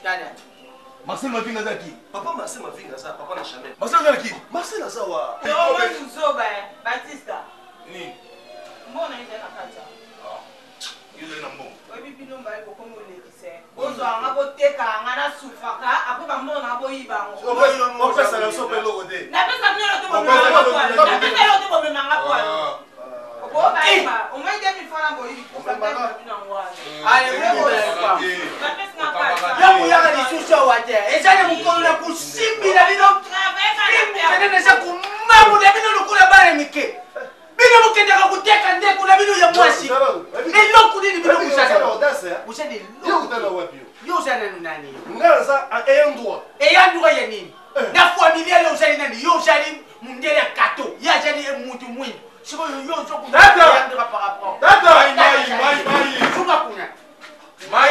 Marcel Mavinga zaki. Papa Marcel Mavinga za papa na Chanel. Marcel zaki. Marcel azawa. Yo Muzoba Batista. Ni. Mbona ina nakata? Yule na mbongo. Wewe bino mbaye ko komo lekise. Bozo anga boteka anga na sufaka apo bambona abo ibango. On pesa la sope lo ode. Na pesa mnyo to bobe na kwa. Na pesa yo to bobe na kwa. Ko ba ima, o mai demi fala bo ibi ko fa bino ngwana. Ale wewe kwa. Na pesa na kwa. Yamu yaga ni susho wate. Ejane mukolo kusimbi na bino. Nene sa kumamu na bino lukula bare mike. Bino mukendeka kuteka ndeko na bino ya mwasi. Eloko nini bino kusasa. Usende yo utana wapi yo? Yo sana nani? Ngaza ayandwa. Eyandwa ya nini? Na familia yo usali nani? Yo usali mundele kato. Ya jani mtu mwingi. Siko yo zoku. Dada. Dada. Mai.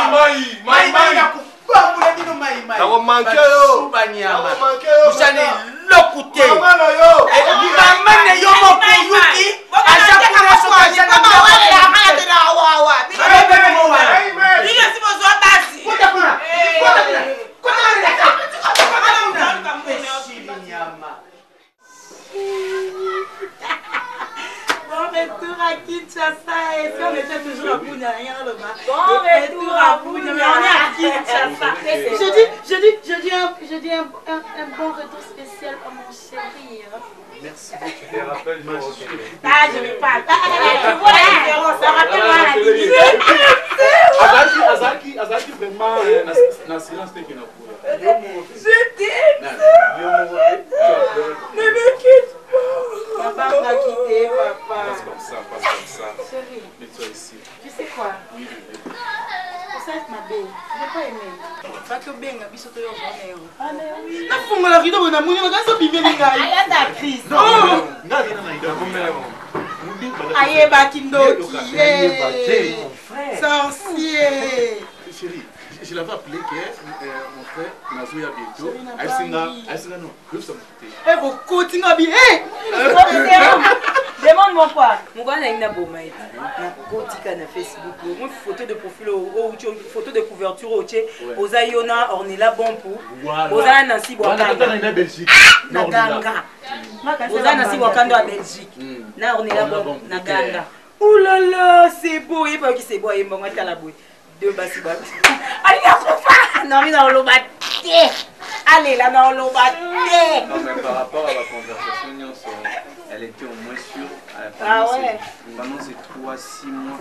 Bambula bino mai. Tawo manke yo. Suba nyama. Manke yo. Usane lokute. Mama yo. Mama ne yo mo kuyuki. Acha kuna soka jana. Mama wale amana tena wawa. Bila simo zo basi. Kuta kuna. Bon retour à Kinshasa. Et si on était toujours à Bounia, rien dans le bas. Bon retour à Bounia, mais on est à Kinshasa. Je dis un bon retour spécial à mon chéri. Merci, tu te rappelles, monsieur. Ah, je vais pas. Tu vois la différence, ça rappelle la Azaki, vraiment, la silence t'es qu'il n'a pas. Je t'aime. Ne me quitte pas. Papa m'a quitté, papa. Passe comme ça. Chérie. Mets-toi ici. Tu sais quoi? Pour ça, ma belle, je n'ai pas aimé. Pas que bien, ma biche, tu es au Ah, mais oui. La femme, la rideau, on a mouru, on a ça, bibé, les gars. Aïe, ta crise. Aïe, Bakindoki. Sorcier. Chérie, je l'avais appelé que mon frère Nazouya bientôt. Aïsina non, je ça me coûter. Eh, vous continuez bien. Demande-moi quoi? Moi, je suis un Facebook. Moi, photo de profil, photo de couverture, Oza Yona, Ornella Bonpou. Oza Nancy Wakanda. Naganga. Oza Nancy Wakanda à Belgique. Na Ornella Bonpou, Naganga. Oh là là, c'est beau. Il faut que c'est beau. Il m'a dit à la bouille. Deux bassi bassi. Allez, non, mais dans le bâté. Allez, là, dans le bâté. Non, mais par rapport à la conversation, elle était au moins sûre. Ah ouais. Pendant ces 3-6 mois,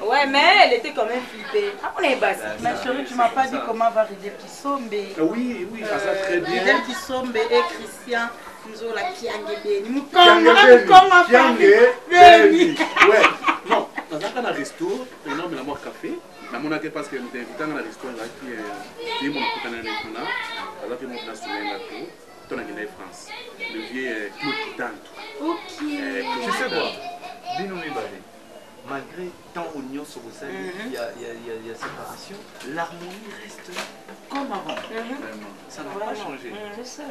ouais, mais elle était quand même flippée. On est basse. Ma chérie, tu m'as pas dit comment va Ridel Kisombe. Oui, ça va très bien. Ridel Kisombe et Christian Nzola Kiangebe. Ouais, non, dans un resto, on a un café. Na mona ke parce que nous t'invitons à restaurant là qui est mon côté là alors que mon place sur là tout ton en France le vieux Claude Tanto. OK. Tu sais quoi Bino Mibale, malgré tant oignon sur vous savez, il y a séparation, l'harmonie reste comme avant. Ça n'a pas changé.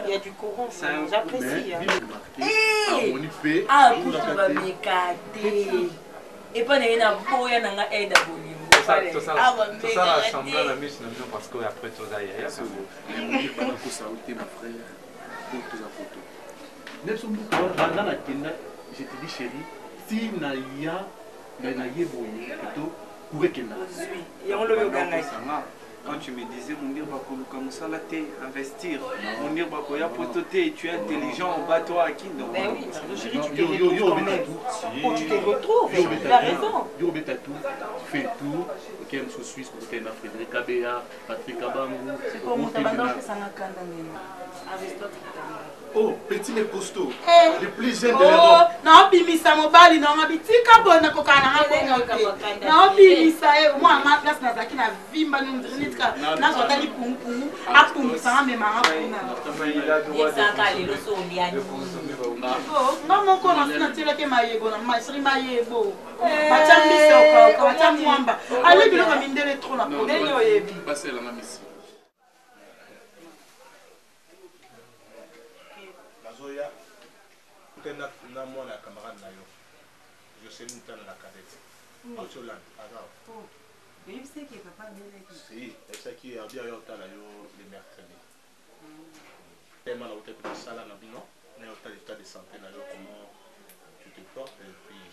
Il y a du courant, j'apprécie. Harmonie fait. Ah, pour tu vas m'écarter. Et pas d'aller dans le bois, il y a un aide à boulot. Tout ça rassemble la mise parce qu'après tout ça, il y a ça. Pour ça, ma frère, pour toutes les photos. Nelson Bouka, pendant la tenda, je te dis chérie, si Naya, plutôt, pourrait qu'elle n'a. Quand tu me disais, mon dire, comme ça, là, t'es investir. Mon dire, tu es intelligent, on bat toi à qui? Ben oui, chérie, tu te retrouves quand même. Oh, tu te retrouves, tu as raison. Yo, tu fais tout. Ok, je suis suisse, pour Frédéric Abéa, Patrick Abangou. C'est pour mon tabac que ça n'a qu'un d'année. Aristote. Oh, petit mais costaud. Eh. Le plus jeune de l'Europe. Non, bimisa mobali non abitika bona kokana ngako. Non, bimisa moi ma place na zaki na vimba nitka na zotali pumpu apungu sama mema ngakuna. Yesaka lelo so ndiani. Oh, non ko na sina tele ke mayebo na masri mayebo. Bachambisa ko bachamwamba. Ale biloko mindele trop na ko. Neni oyebi. Passer la mamisi. Nazoya. Tena na mwana ya camarade na yo. Je sais nous dans la cadette. Autoland, agao. Mais il sait que papa bien là. Si, c'est ça qui a bien eu au la yo le mercredi. Tellement au tête de sala na bino, na au l'état de santé na yo comment tu te portes et puis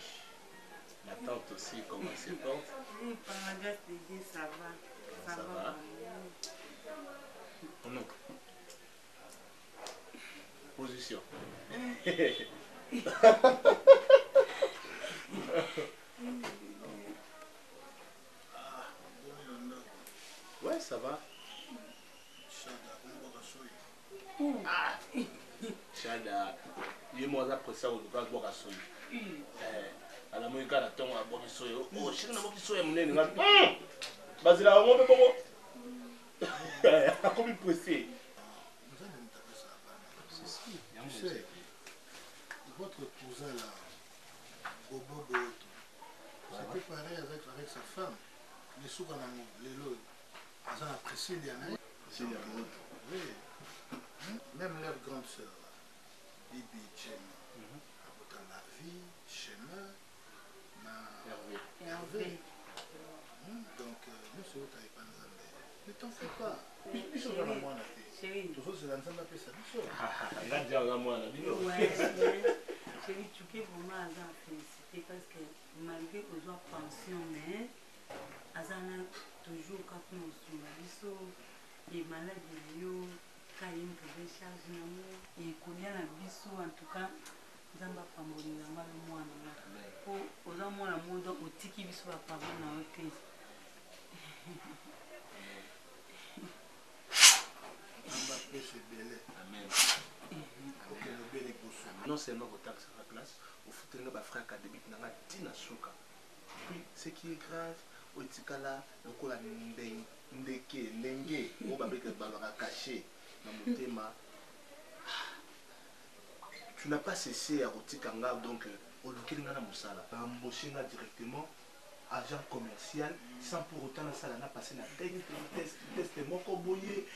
ma tante aussi comment elle se porte. Oui, par la grâce de Dieu ça va. Ça va. Non. Position. Ouais, ça va. Chada, il m'a appris ça au Grand Borasoy. À la moïka, la tombe à Borasoy. Oh, je suis un Borasoy, mon nez. Basila, on va pas. Comme il pressé. Tu sais, votre cousin là, Bobo Boto, c'était pareil avec sa femme. Les sous-canons, les lots, ils ont apprécié les années. Oui. Même leur grande sœur, Bibi Jen, dans la vie, chemin, Hervé. Donc, monsieur, tu n'avais pas de ne t'en fais pas. Ils sont dans la moine. Chérie, tu vois, c'est la nzamba pesa biso. Regarde bien la moine. Ouais, chérie, tu peux vraiment féliciter parce que malgré que je pension, mais Azana toujours quand on se biso et maladie yo quand il me fait charge et connaît la biso en tout cas nzamba pamboli na mal mwana po oza mwana modo otiki biso ba pamba na ote. Non seulement au taxe à la classe, au foot de frère académique n'a pas dit na souka. Puis ce qui est grave, au tikala, le cola ndeke, nenge, au babek balora caché dans mon thème. Tu n'as pas cessé à Rotikanga, donc au Lukinga Moussala, à embaucher directement agent commercial sans pour autant la salle n'a passé la test mon comboyer.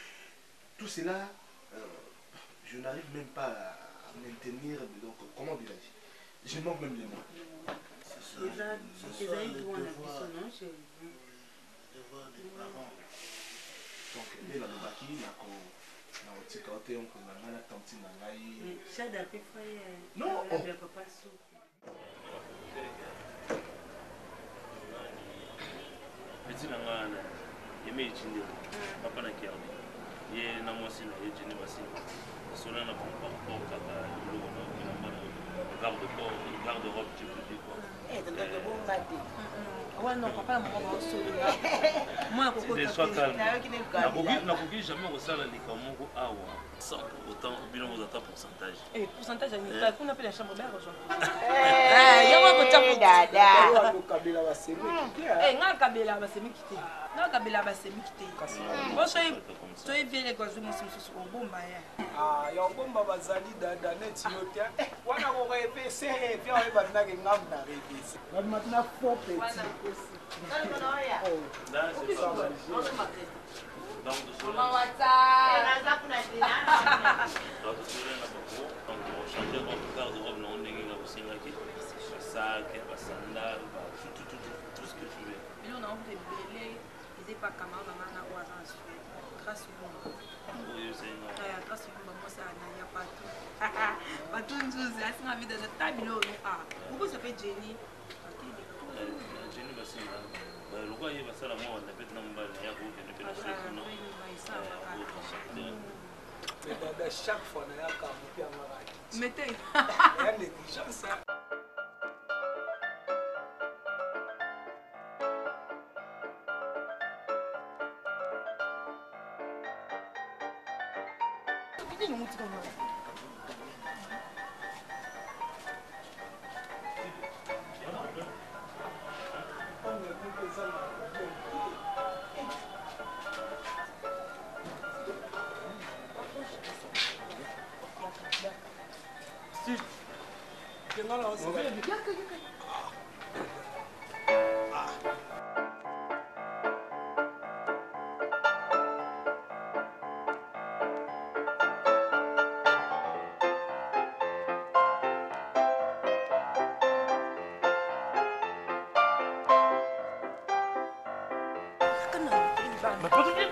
Tout cela, je n'arrive même pas à maintenir, donc comment dirais-je? Je manque même les mots. C'est ça. Le devoir des parents. Donc, il y a le baki, na otika ote onko na ngana tanti na ngai. Chada pe foye. Non. Le papa sou. Petit na ngana. Yeme chinde. Papa na kiabe. Ye na mosi na ye jini basi. Sona na papa ka ba lo na mbana. Garde robe tu peux dire quoi. Eh, t'as de bon matin. Ouais, non, papa, maman va au moi, c'est soit calme. Nakoki jamais resala likamoko awa sans pour autant bilan aux attentes pourcentage. Et pourcentage à l'État, qu'on appelle la chambre d'air aujourd'hui. Eh, y'a quoi que dada. Kabila va s'aimer quitter. Eh, nga Kabila va s'aimer quitter. Nga Kabila va s'aimer quitter. Bon, soyez bien les gosses, moi c'est au bomba ya. Ah, ya bomba bazali dada net yotia. Wana ko rêver c'est bien on va venir ngamna rêver. Va maintenant faut petit. Pourquoi il va ça la mort on a fait nombre de ya ko que mais chaque fois na ya ka mu pia mara mettez ya négligence Mais pas de bien.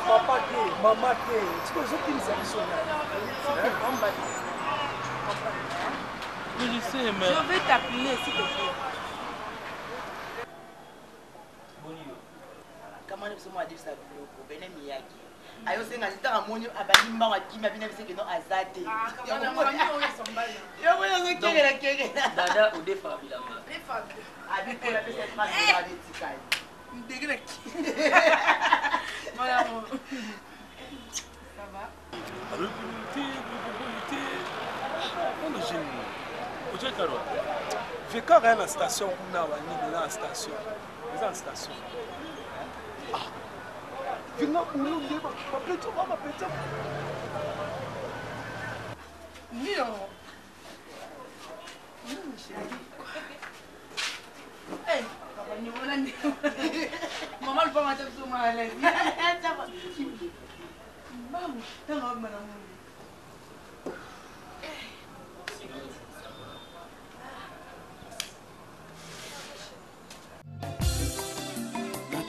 Papa te, maman te, tu peux aussi qu'ils aient Mais je sais, mais... Je vais t'appeler, s'il te plaît. Comment est-ce que moi dire ça bloco bene miyaki ayo senga litaka moni abandi mbango akima bina biseke no azate yo moyo zo kengela kengela dada odefa bilamba abi ko la pesa pas de la tikai ndegele voilà ça va alors t'es on est jeune o je karo je quand rien la station kuna wani na station eza station vinga mulu nge ba peto ba peto Mio. Eh, papa ni wala ni. Mama le papa t'a tout mal. Maman, t'as ma maman.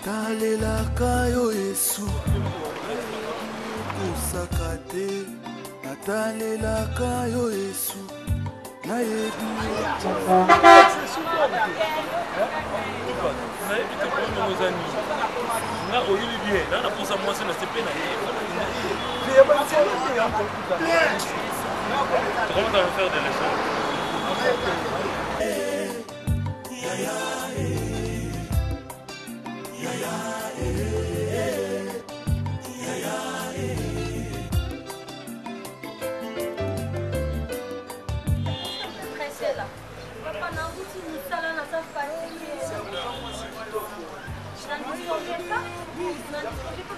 natalelaka yo yesu kosaka te natalelaka yo yesu nayebi nayebi te problème oza nini nga oyebi bien nga naposa mwasi na sepe na ye comment ça va faire des leçons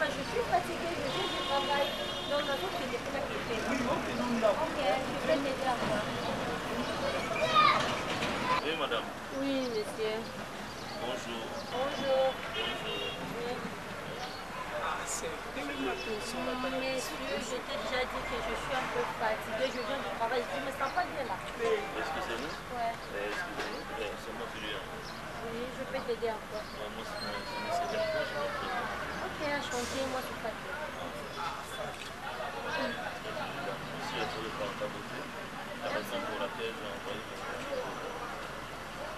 Je suis fatiguée, je viens du travail. Donc, on a tout qui est là qui fait. Ok, je vais t'aider à voir. Oui, madame. Oui, monsieur. Bonjour. Bonjour. Monsieur, je t'ai déjà dit que je suis un peu fatiguée. Je viens du travail. Je me sens pas bien là. Excusez-nous. Ouais. Excusez-nous. C'est moi qui lui ai. Oui, je peux t'aider encore. Moi, c'est bien. Ok, enchanté, moi je suis fatiguée. Monsieur a trouvé par ta beauté. La raison pour laquelle j'ai envoyé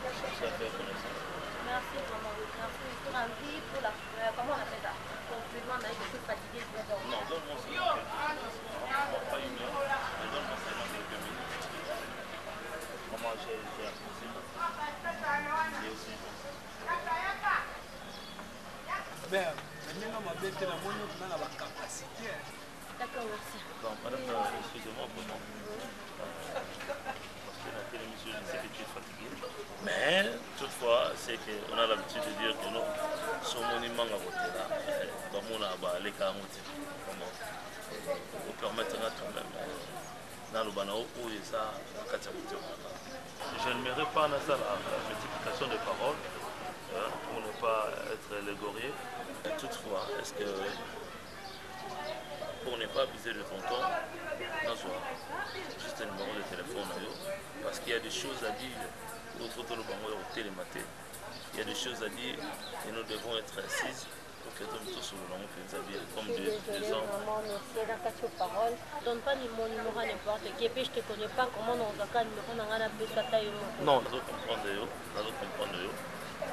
pour chercher à faire connaissance. Merci vraiment, merci. Je suis ravie pour la... comment on appelle ça? Compliment, mais je suis fatiguée, je vais dormir. Non, donne-moi seulement quelques minutes. Pas une heure, mais donne-moi seulement quelques minutes. Maman, j'ai apprécié. Et aussi, ben maintenant ma bête la mono on a la capacité. D'accord, merci. bon, madame, excusez-moi pour moi. Parce que dans quelle émission, je sais que tu es fatigué. Mais, toutefois, c'est qu'on a l'habitude de dire que non, son monument à voter là, on a les camoufles. Comment on permettra quand même. Dans le banao, où est ça? Je n'aimerais pas dans ça la multiplication des paroles pour ne pas être légorié. Toutefois, est-ce que pour ne pas abuser de ton temps, juste un numéro de téléphone, parce qu'il y a des choses à dire. Il y a des choses à dire et nous devons être assises pour que tout le monde comme des gens. Parole. Donne pas mon numéro à n'importe qui. Et puis je te connais pas comment on va faire numéro dans la baisse à taille. Non, on doit comprendre.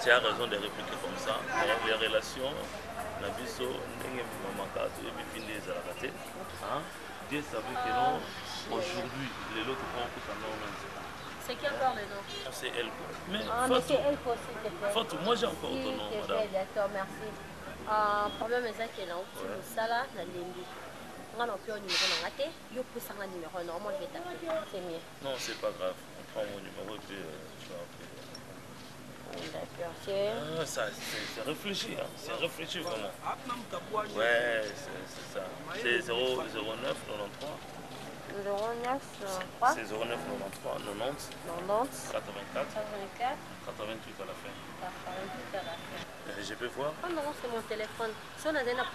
Tu as raison de répliquer comme ça. Les relations, la vie, Dieu savait que non, Aujourd'hui, les autres vont écouter un nom. C'est qui encore le nom? C'est elle quoi. Mais mais c'est elle aussi, s'il te plaît. Fatou, moi j'ai encore ton nom, madame. D'accord, merci. Problème est que là, ça là, la limbi. On a un numéro dans la tête, il peut s'en un numéro, non, moi je vais taper. C'est mieux. Non, c'est pas grave. On prend mon numéro et puis tu vas appeler. D'accord, c'est... C'est réfléchi, hein. C'est réfléchi vraiment. Ouais, c'est ça. C'est 09 93. 09 C'est 09 93 90 84 88 à la fin. 88 à la fin. Je peux voir? Ah non, c'est mon téléphone. Si on a un numéro,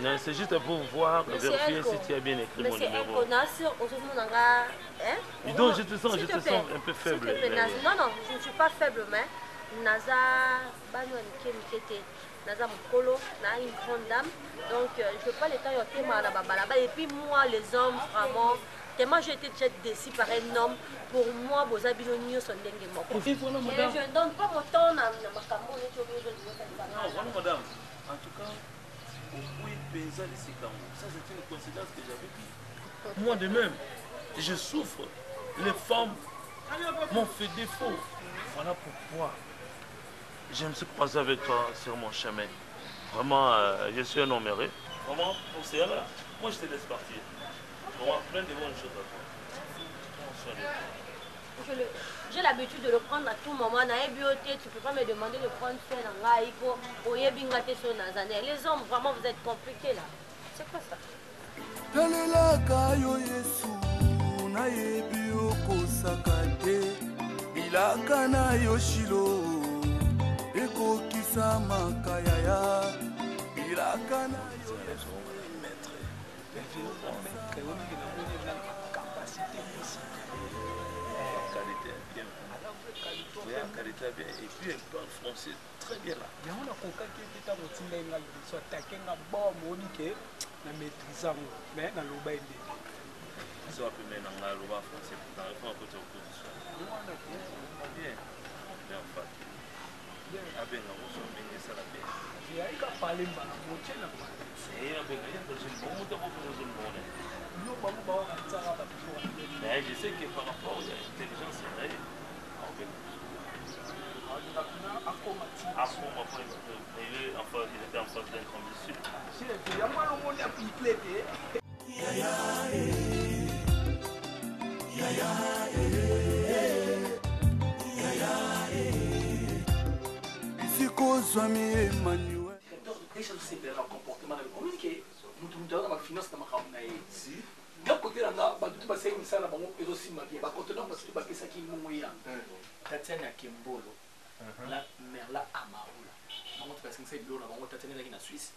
non, c'est juste pour voir, vérifier si tu as bien écrit mon numéro. Dis donc, je te sens un peu faible. Non, non, je ne suis pas faible, mais Naza, Naza Mokolo, une grande dame. Donc, je ne veux pas les temps là-bas. Et puis moi, les hommes, vraiment, tellement j'ai été déjà déçue par un homme, pour moi, vos habits sont dingues. Je ne donne pas mon temps à ma cameroun. Non, voilà, madame. En tout cas, au bout de ça, c'est une coïncidence que j'avais dit. Moi de même, je souffre. Les femmes m'ont fait défaut. Voilà pourquoi je me suis croisé avec toi sur mon chemin. Vraiment, je suis un homme heureux. Vraiment, pour cela, moi je te laisse partir. Vraiment, plein de bonnes choses à toi. J'ai l'habitude de le prendre à tout moment. Tu ne peux pas me demander de prendre soin de les hommes, vraiment, vous êtes compliqués là. C'est quoi ça? Talelaka yo Yesu nayebi okosaka te bilaka na yo Shilo ekokisa makayaya bilaka na yo qualité bien. Et puis elle parle français très bien là. Il y a un contact qui est à votre soit attaqué à bord, monique, na maîtrise, mais dans le bain. Ça va plus mettre dans le français pour la réforme côté opposition. Bien. Bien en fait. Ah bien, on se met ça là bien. Il y a qu'à parler mal, mon tien n'a pas. C'est un peu bien parce que bon, on t'a pas besoin de monde. Non, pas moi, ça va pas toujours. Mais je sais que par rapport à l'intelligence, c'est vrai. Il était en face d'un combustible. Il y a moins de monde à piquer. Ici kozwami Emmanuel. Deixa de ser pelo comportement de communiquer. Nous devons avoir finance dans ma campagne. Si. D'un côté là, bah tout passer une salle là, bah on aussi ma bien. Bah contenant parce que bah que ça qui nous moyen. Tatiana Kimbolo. La Merla Amaoula. On parce que c'est bleu là, on Tatiana qui est en Suisse.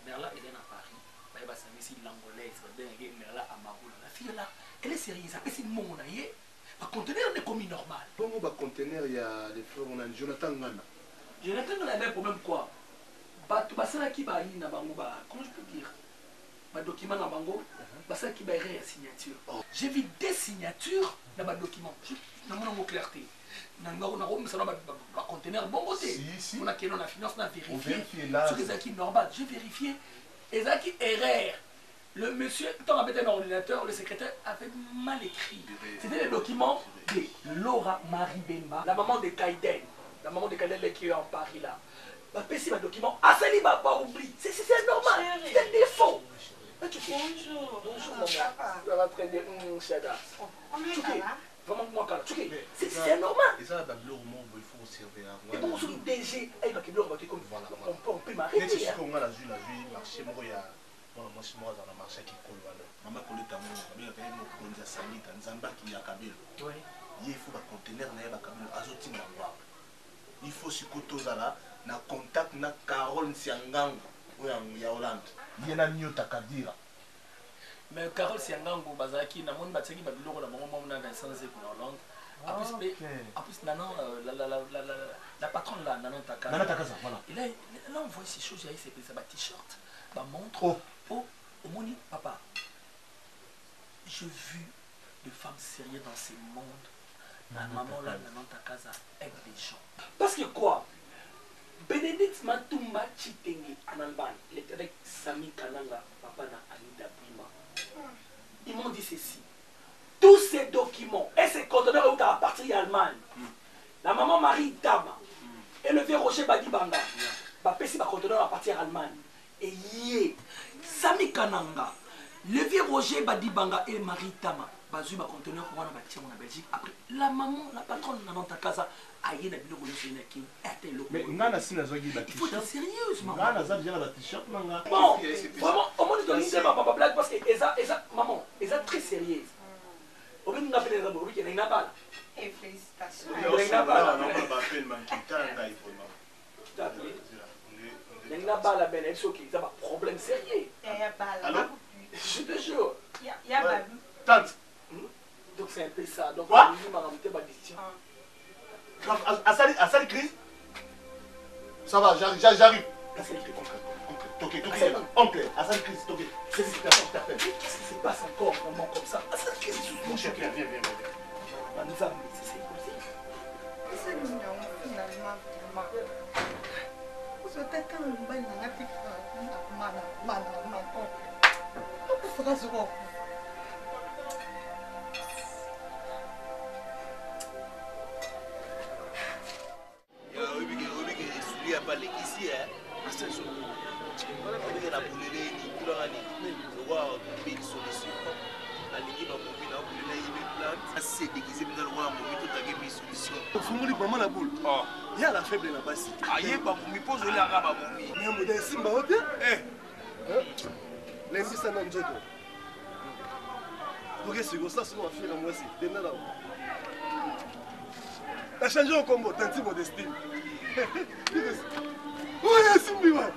Merla elle est à Paris. Bah il va s'amener ici l'angolaise, Merla Amaoula. La fille là, elle est sérieuse, ça c'est mon aïe. Bah conteneur on est comme normal. Comment bah conteneur il y a les frères on a Jonathan Ngana. Jonathan Ngana a un problème quoi? Bah tu vas ça qui va y na bango bah comment je peux dire? Bah document na bango, bah ça qui va y signature. J'ai vu des signatures dans ma document. Dans mon clarté. Dans conteneur bon côté. On a la finance, on a vérifié. Ce qui est normal. J'ai vérifié. Et ça qui est erreur. Le monsieur, quand on avait un ordinateur, le secrétaire avait mal écrit. C'était le document de Laura Marie Bemba, la maman de Kaiden. La maman de Kaiden qui est en Paris là. Ma PC, ma document. Ah, ça, il m'a pas oublié. C'est normal. C'est un défaut. Bonjour. Bonjour, maman. Ça va très bien. Chada. Vraiment, moi, c'est normal. Et ça, d'abord, il faut servir. Et bon, sur le DG, il va comme voilà. On peut m'arrêter. C'est ce qu'on a vu, marché, moi, il y a un marché qui coule. Maman, quand il y a un sali, un zamba qui a kabel. Il faut un conteneur, il y a un kabel, azotin d'envoi. Il faut se couper là, na contact na Carole Siangang, ou en Hollande. Il y a un mieux à dire. Mais Carole Siangango Bazaki, na mon bataki babilo la maman na Vincent Zeko en Hollande. En plus nanan la patronne là nanan Taka. Nanan Taka ça voilà. Et là on voit ces choses, il s'est sa t-shirt, ba montre. Oh, au moni papa. J'ai vu de femmes sérieuses dans ce monde. Ma maman là nanan Taka avec des gens. Parce que quoi? Bénédicte Matumba Chitengi Ananban, il était avec Sami Kananga, papa na Anita Prima. maman Marie Dama et le vieux Roger Badibanga bapesi baconteneur à partir Allemagne et yé Sami Kananga le vieux Roger Badibanga et Marie Dama bazui baconteneur wana batia en Belgique après la maman la patronne na casa aye na biloko nyonso na ki atelo mais ngana sina zogi ba il faut être sérieuse maman ngana za déjà la t-shirt nanga bon vraiment au moins donner des papa blague parce que eza maman eza très sérieuse au même n'a pas les amours qui n'a pas et félicitations il n'a pas non pas peine man qui tanga il faut il n'a pas la belle c'est OK ça va problème sérieux il y a pas là je te jure il y a pas tante donc c'est un peu ça donc on dit ma ramène pas question Asali crise ça va j'arrive oncle Asali crise toqué c'est ce que tu t'appelles qu'est-ce qui se passe encore vraiment comme ça Asali crise mon chef viens nous avons c'est possible c'est nous finalement vous êtes quand même bien na tika mana on fera ce qu'on ici voilà pour la boulée ni tout la ni le voir une solution alingi ba mobi na boulée une plante c'est déguisé dans le voir mobi tout a une solution funguli maman la boule il y a la faible na basi aye ba mobi pose la raba mobi mais mo de simba ote lembisa na njoto ok c'est comme ça sur affaire moi aussi dena là t'as changé au combo tanti modestine oui simbi ouais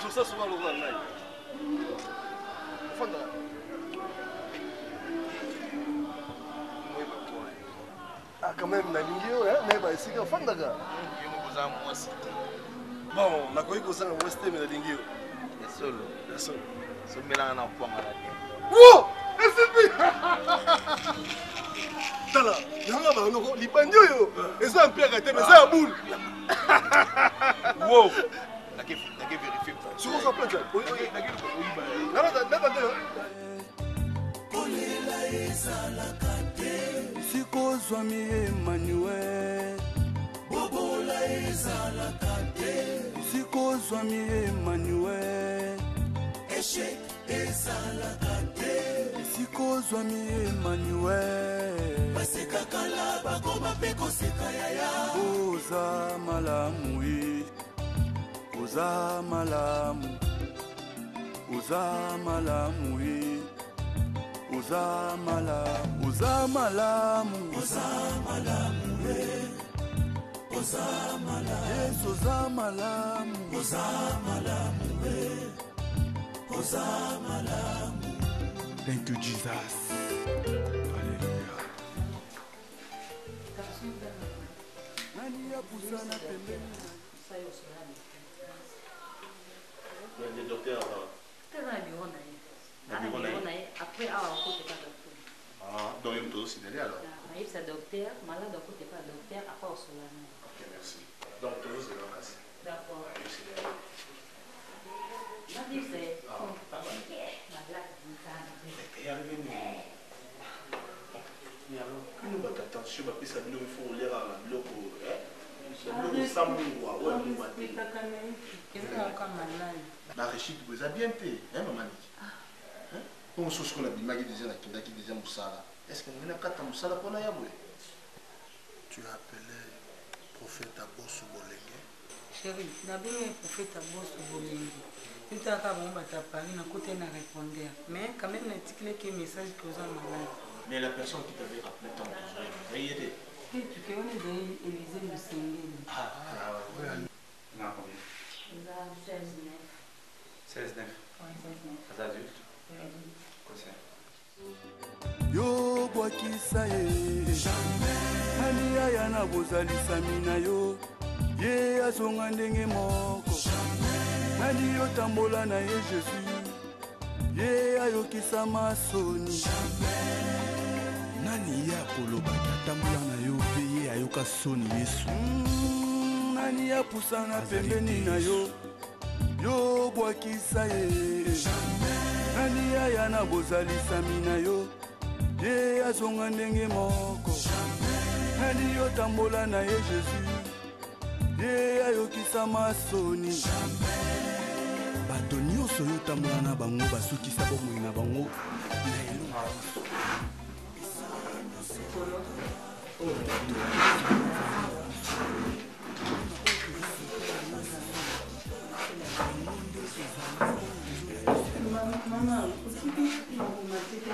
sur ça souvent le voir là fanda ah quand même na lingio hein mais ba ici quand fanda ga bon na koyi ko sanga west mais na lingio solo so melanga na kwanga la wo simbi tala yanga ba no lipandio yo eza mpeka te mais ça a boule wow nake vérifier sur ça plante oui kolela ezalaka te sikozwami Emmanuel bobola ezalaka te sikozwami Emmanuel échec ezalaka te sikozwami Emmanuel basekakala bakoma mpe koseka yaya oza malamu oza malamu oza malamu oza malamu oza malamu oza malamu oza malamu Yesu oza malamu oza malamu oza malamu. Thank you Jesus. Hallelujah. Nani ya pusana pembeni le docteur après avoir côté pas docteur. Ah, donc il doit aussi d'aller alors. Il y a docteur, malade à côté pas docteur, à part sur la main. Ok, merci. Donc tout c'est là. D'accord. Et arrivé mais alors, nous va attention, ma piste à nous il faut lire à la bloc la réussite vous a bien été, hein maman? On se qu'on a bien déjà la qui déjà Moussala. Est-ce que nous n'avons pas Moussala pour la yaboué? Tu as appelé prophète Abosu Bolenge? Chérie, d'abord le prophète Abosu Bolenge. Tu as parlé à côté de répondre. Mais quand même, il y a un message que vous avez malade. Mais la personne qui t'avait rappelé tant que vous avez aidé. Tu connais Élisée Musengeli. Ah, oui. Non, combien? 16 9. Les adultes? Quoi c'est? Yo bwakisa ye nani aya na bozalisami na yo ye azonga ndenge moko nani yotambola na ye Jésus ye ayokisa masoni nani ya kolobaki atambola na yo mpe ye ayoka soni Yesu nani ya pusana pembeni na yo yo bwakisa ye nani aya na bozalisami na yo ye azonga ndenge moko nani yotambola na ye Jésus ye ayokisa masoni bato nyonso yotambola na bango basukisa bomoi na bango na elongo Maman, aussi vite que vous m'avez dit.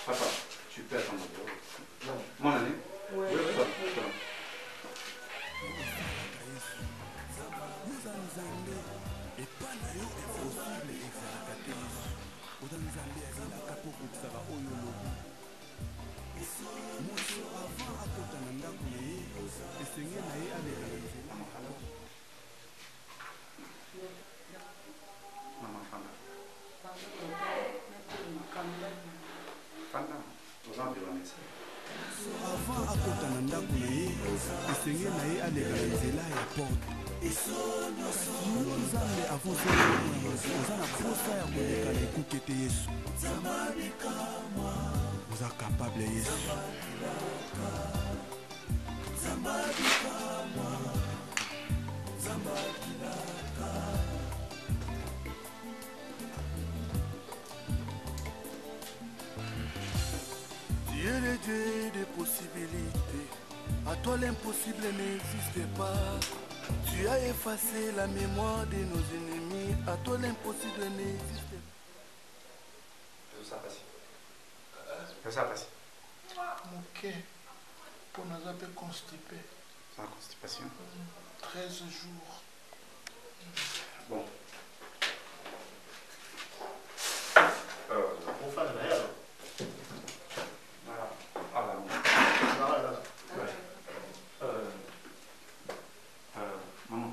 Papa, tu peux attendre. Mon ami? Oui. Avant akota na ndako na ye esenge na ye aleka na nzela ya porte nzambe aza na posa ya koleka na ekuke te Yesu oza kapable Yesu Tu es le Dieu des possibilités. À toi l'impossible n'existe pas. Tu as effacé la mémoire de nos ennemis. À toi l'impossible n'existe pas. Ça passe. Mon cœur, pour nous appeler constipé. Sans constipation. 13 jours. Bon. On fait la maman,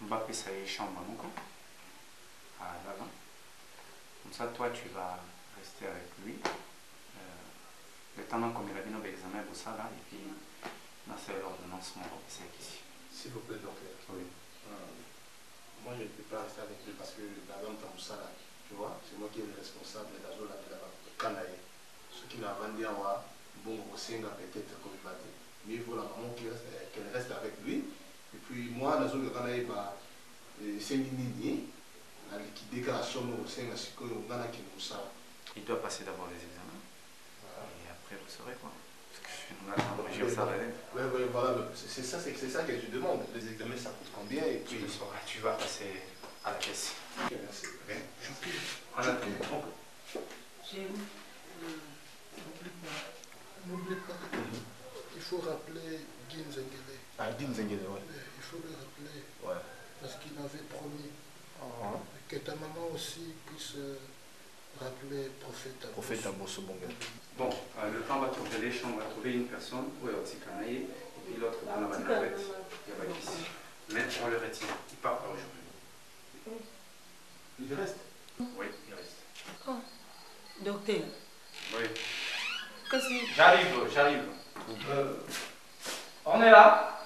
on va appeler ça les chambres, ah, là. Comme ça, toi, tu vas rester avec lui. Le temps comme il a bien l'examen pour ça, là, et puis, on a fait l'ordonnance, on va passer ici. S'il vous plaît, docteur. Oui. Moi, je ne peux pas rester avec lui parce que la dame Tamoussa, là, tu vois, c'est moi qui est le responsable de la zone là. Ce qui n'a vendu à moi, bon, aussi, peut-être comme il m'a dit. Mais il faut la maman qu'elle reste avec lui. Et puis, moi, dans la zone de Kanaï, c'est une déclaration au sein de la il doit passer d'abord les examens. Et après, vous saurez quoi. Parce que nous allons ça. Oui, voilà. C'est ça que je demande. Les examens, ça coûte combien? Et puis, tu vas passer à la caisse. Ok, merci. On attend. N'oublie pas, il faut rappeler Guy Nzengele. Ah, Guy Nzengele, oui. Il faut le rappeler. Ouais. Parce qu'il avait promis que ta maman aussi puisse rappeler Prophète Abosso Bonga. Bon, le temps va trouver les chambres, on va trouver une personne, où il y a aussi Kanaï, et puis l'autre dans la navette, il y a ici. Mais on le retire, il part pas aujourd'hui. Il reste? Oui, il reste. Oh, docteur. Oui. Qu'est-ce que... J'arrive. On est là.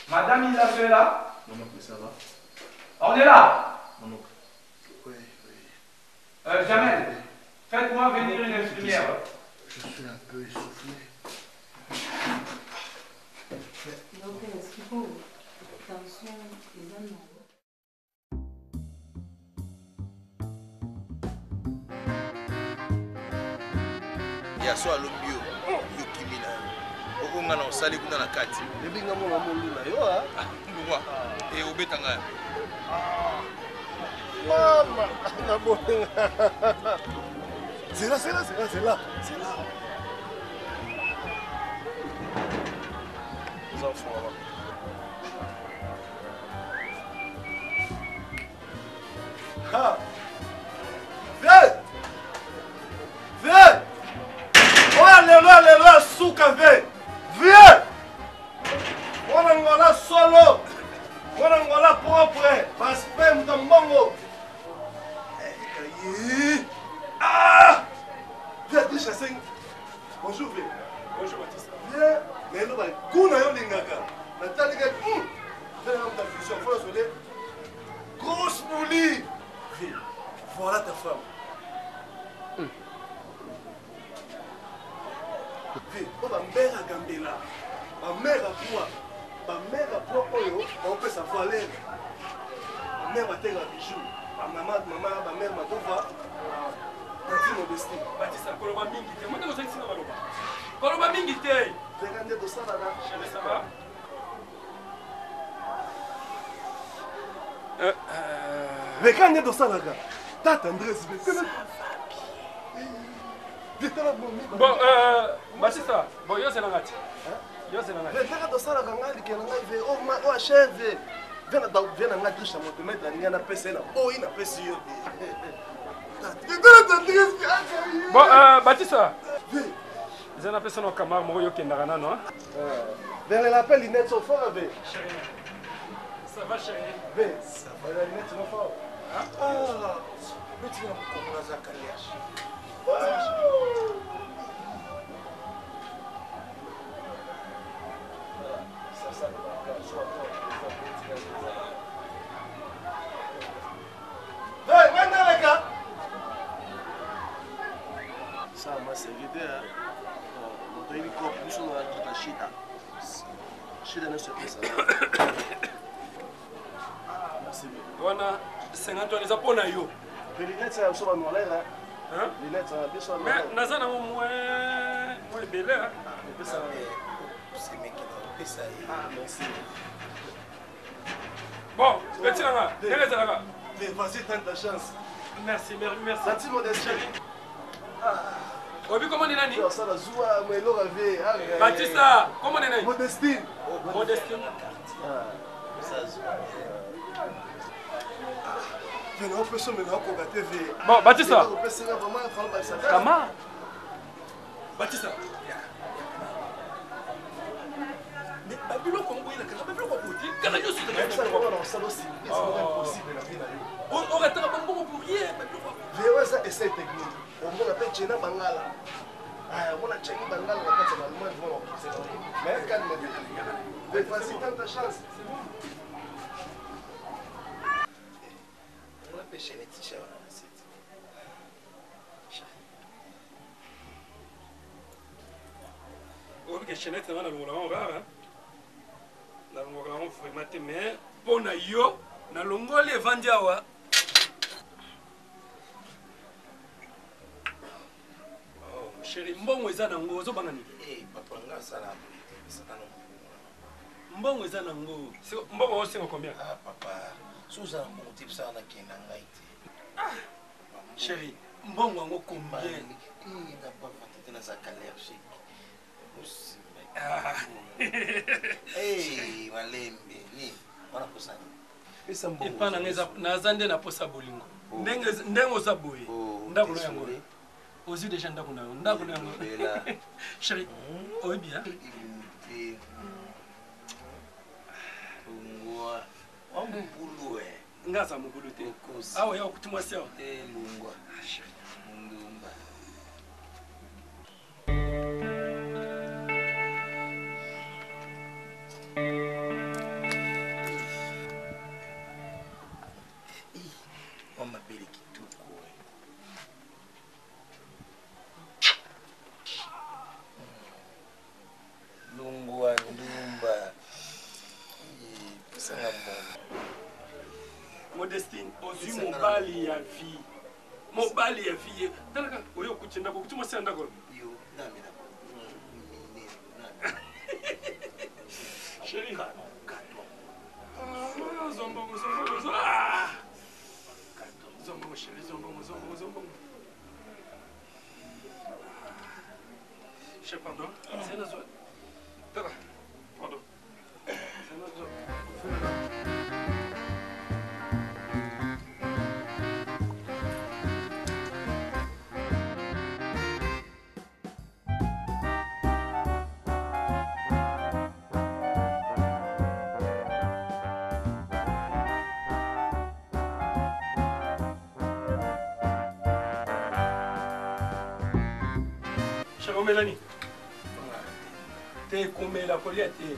Madame Isabelle est là. Non, mais ça va. On est là. Non. Oui. Jamel, faites-moi venir une infirmière. Je suis un peu essoufflé. Docteur, est-ce qu'il faut attention les animaux? Ya so alombi yo kimina okonga na osali kuna na kati ebinga mona moluna yo mbwa e obetanga mama na bonga c'est là les enfants là. Ha! Viens! Alléluia, souka, viens! Voilà solo! Voilà propre! Parce que dans mongo! Ah! Viens, chasser! Bonjour Baptiste. Viens, mais nous, kuna yo lingaka. Nathalie, viens dans ta fusion, faut la soleil. Grosse poulie. Voilà ta femme. Oh, ma mère a Gambela. Ma mère a quoi? Ma mère a quoi? On peut savoir l'air. Ma mère a tel bijou. Ma mère m'a trouvé. Petit modestie. Baptiste, koloba mingi te. Moi, je suis là. Koloba mingi te. Regardez de ça là. Chérie, ça va? Regardez de ça là. Tata Andrés, bon, Baptiste, bon, yo c'est l'angati. Yo c'est l'angati. Regardez de ça là. Oh, chef. Viens à triche à mon mettre à na PC là. Oh, il n'a pas si. Bon, Baptiste. Ils ont appelé son camarade Moroyo Kendarana, non? Vers l'appel, il n'est pas fort. Ça va, chérie? Ça va, il n'est pas fort. Ah, mais tu vas me comprendre ça, ça, ma secrétaire, on doit une copie sur la chita. Chita ne se fait ça. Merci. Wana 50 ans les apona yo. Les lunettes ça sont noires là. Hein? Les lunettes ça bien sont noires. Mais naza na moins belé hein. Et ça c'est mec qui ça. Ah merci. Bon, petit là. Derrière là. Vas-y, tente ta chance. Merci, merci. Merci modestie. Obi comment nani? Ça la joie mais l'or avait. Baptista, comment nani? Modestie. Modestie. Ah. Ça bon, Baptista. Comment? Baptista. Mais Babylon Congo il a quand même Babylon Congo. Quand il y a ça aussi. On aurait été un bon pour rien. Je ça essai technique. On appelle Chena Bangala. Ah, on a Chena Bangala la carte allemand devant. Mais calme-toi. Mais vas-y, tente ta chance. Pêcher les t-shirts dans la site. Oui, que Chenette est dans le long rare. Dans le long vraiment, mais pour yo, dans le long les vendiawa. Oh, chérie, mbongo eza nango ozo bangani. Eh, papa nga sala mbongo eza nango. Mbongo osinga combien? Ah, papa. Suza mon type ça na kina ngaite. Ah. Chérie, mbongo ngo combien? Il n'a pas fait dans sa allergique. Ah. Eh, malembe ni. Wana posani. Pesa mbongo. Epana ngeza nazande na posa bolingo. Ndenge osaboye. Ndako na yango. Ozi déjà ndako na yango. Ndako na yango. Chérie, oyi bien. Mubulu ngaza mubulu te awa ya kutumwa sawa lungwa mundumba mama beli kituko lungwa ndumba sanga mbona Modestine, ozu mobali ya vie. Mobali ya vie. Talaka oyo kuchenda ko kutuma sanda ko. Yo, nami na. Chérie. Zombo. Zombo chérie, zombo. Chérie, pardon. C'est la zone. Tala. Pardon. C'est la zone. Mélanie. te komela kolia te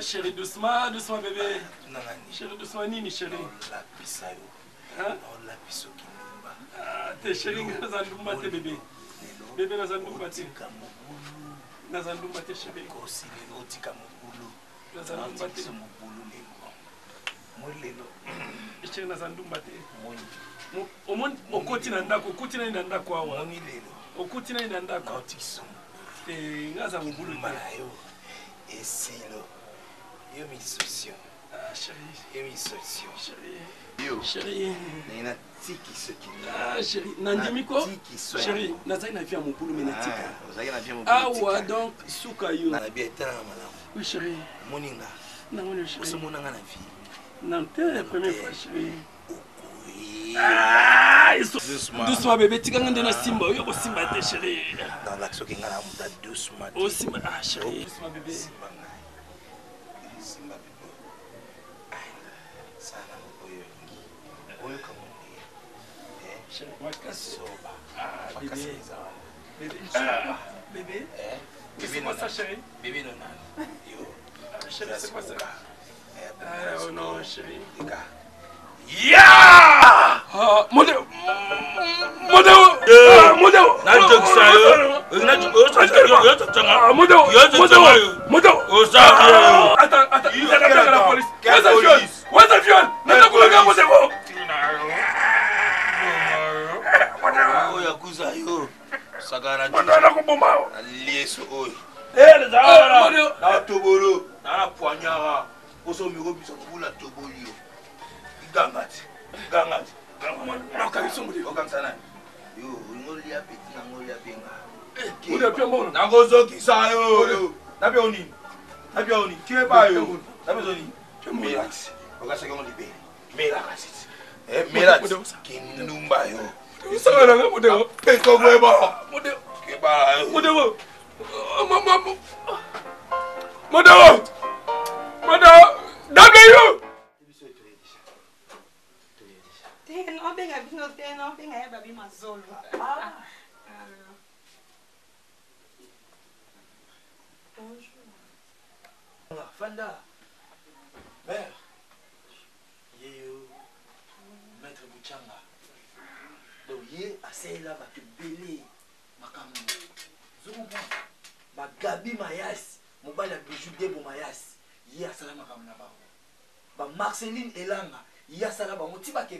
chérie, doucement, doucement bébé. Chérie, doucement, nini chérie. T'es chérie, nazandumba te bébé. Bébé nazandumba te. Nazandumba te chérie. Nazandumba te. Chérie, nazandumba te. Omoni okoti na ndako, okoti na ndako awa. Okoti na ndako. Ngaza mubulu te. Esilo. Yo mi solution. Ah chérie. Yo mi solution. Chérie. Yo. Chérie. Nina tiki soki. Ah chérie. Nandimi ko? Chérie. Nazali na via mopulu menatika. Ozali na via mopulu. Ah ouais donc suka yo. Na bien tala malamu. Oui chérie. Moninga. Na ngone chérie. Oso monanga na vie. Non, t'es la première fois chérie. Ah, doucement. Doucement bébé, tu gagnes de la simba. Yo ko simba te chérie. Dans l'action qui ngana muta doucement. Oh simba. Ah chérie. Doucement bébé. Simba bébé. Sana moyo ngi. Oyo kamundi. Chérie, wakasi. Soba. Ah bébé. Bébé. Bébé. Bébé non ça chérie. Bébé non. Yo. Chérie, c'est quoi ça? Ah oh non chérie. Yeah! Modèle! Gangati. Okansana. Yo, ngoli ya petit na ngoli ya benga. Ude pia mbona? Nagozoki sa yo. Nabe oni. Nabe oni. Kiwe pa yo. Nabe zoni. Melax. Okasaka ngoli be. Melax. Melax. Kinumba yo. Usanga nga modelo. Peko gweba. Modelo. Keba yo. Modelo. Mama. Modelo. Modelo. Dabe yo. No venga, no venga, ya babi mazolo. Bonjour. Fanda. Mère. Yeyo. Maître Bouchanga. Donc yé assez là va te belé makambo. Zomba. Ba Gabi Mayas, mobile bijou de bo Mayas. Yé asala makambo na ba. Ba Marceline Elanga. Il y a ça là-bas, on va que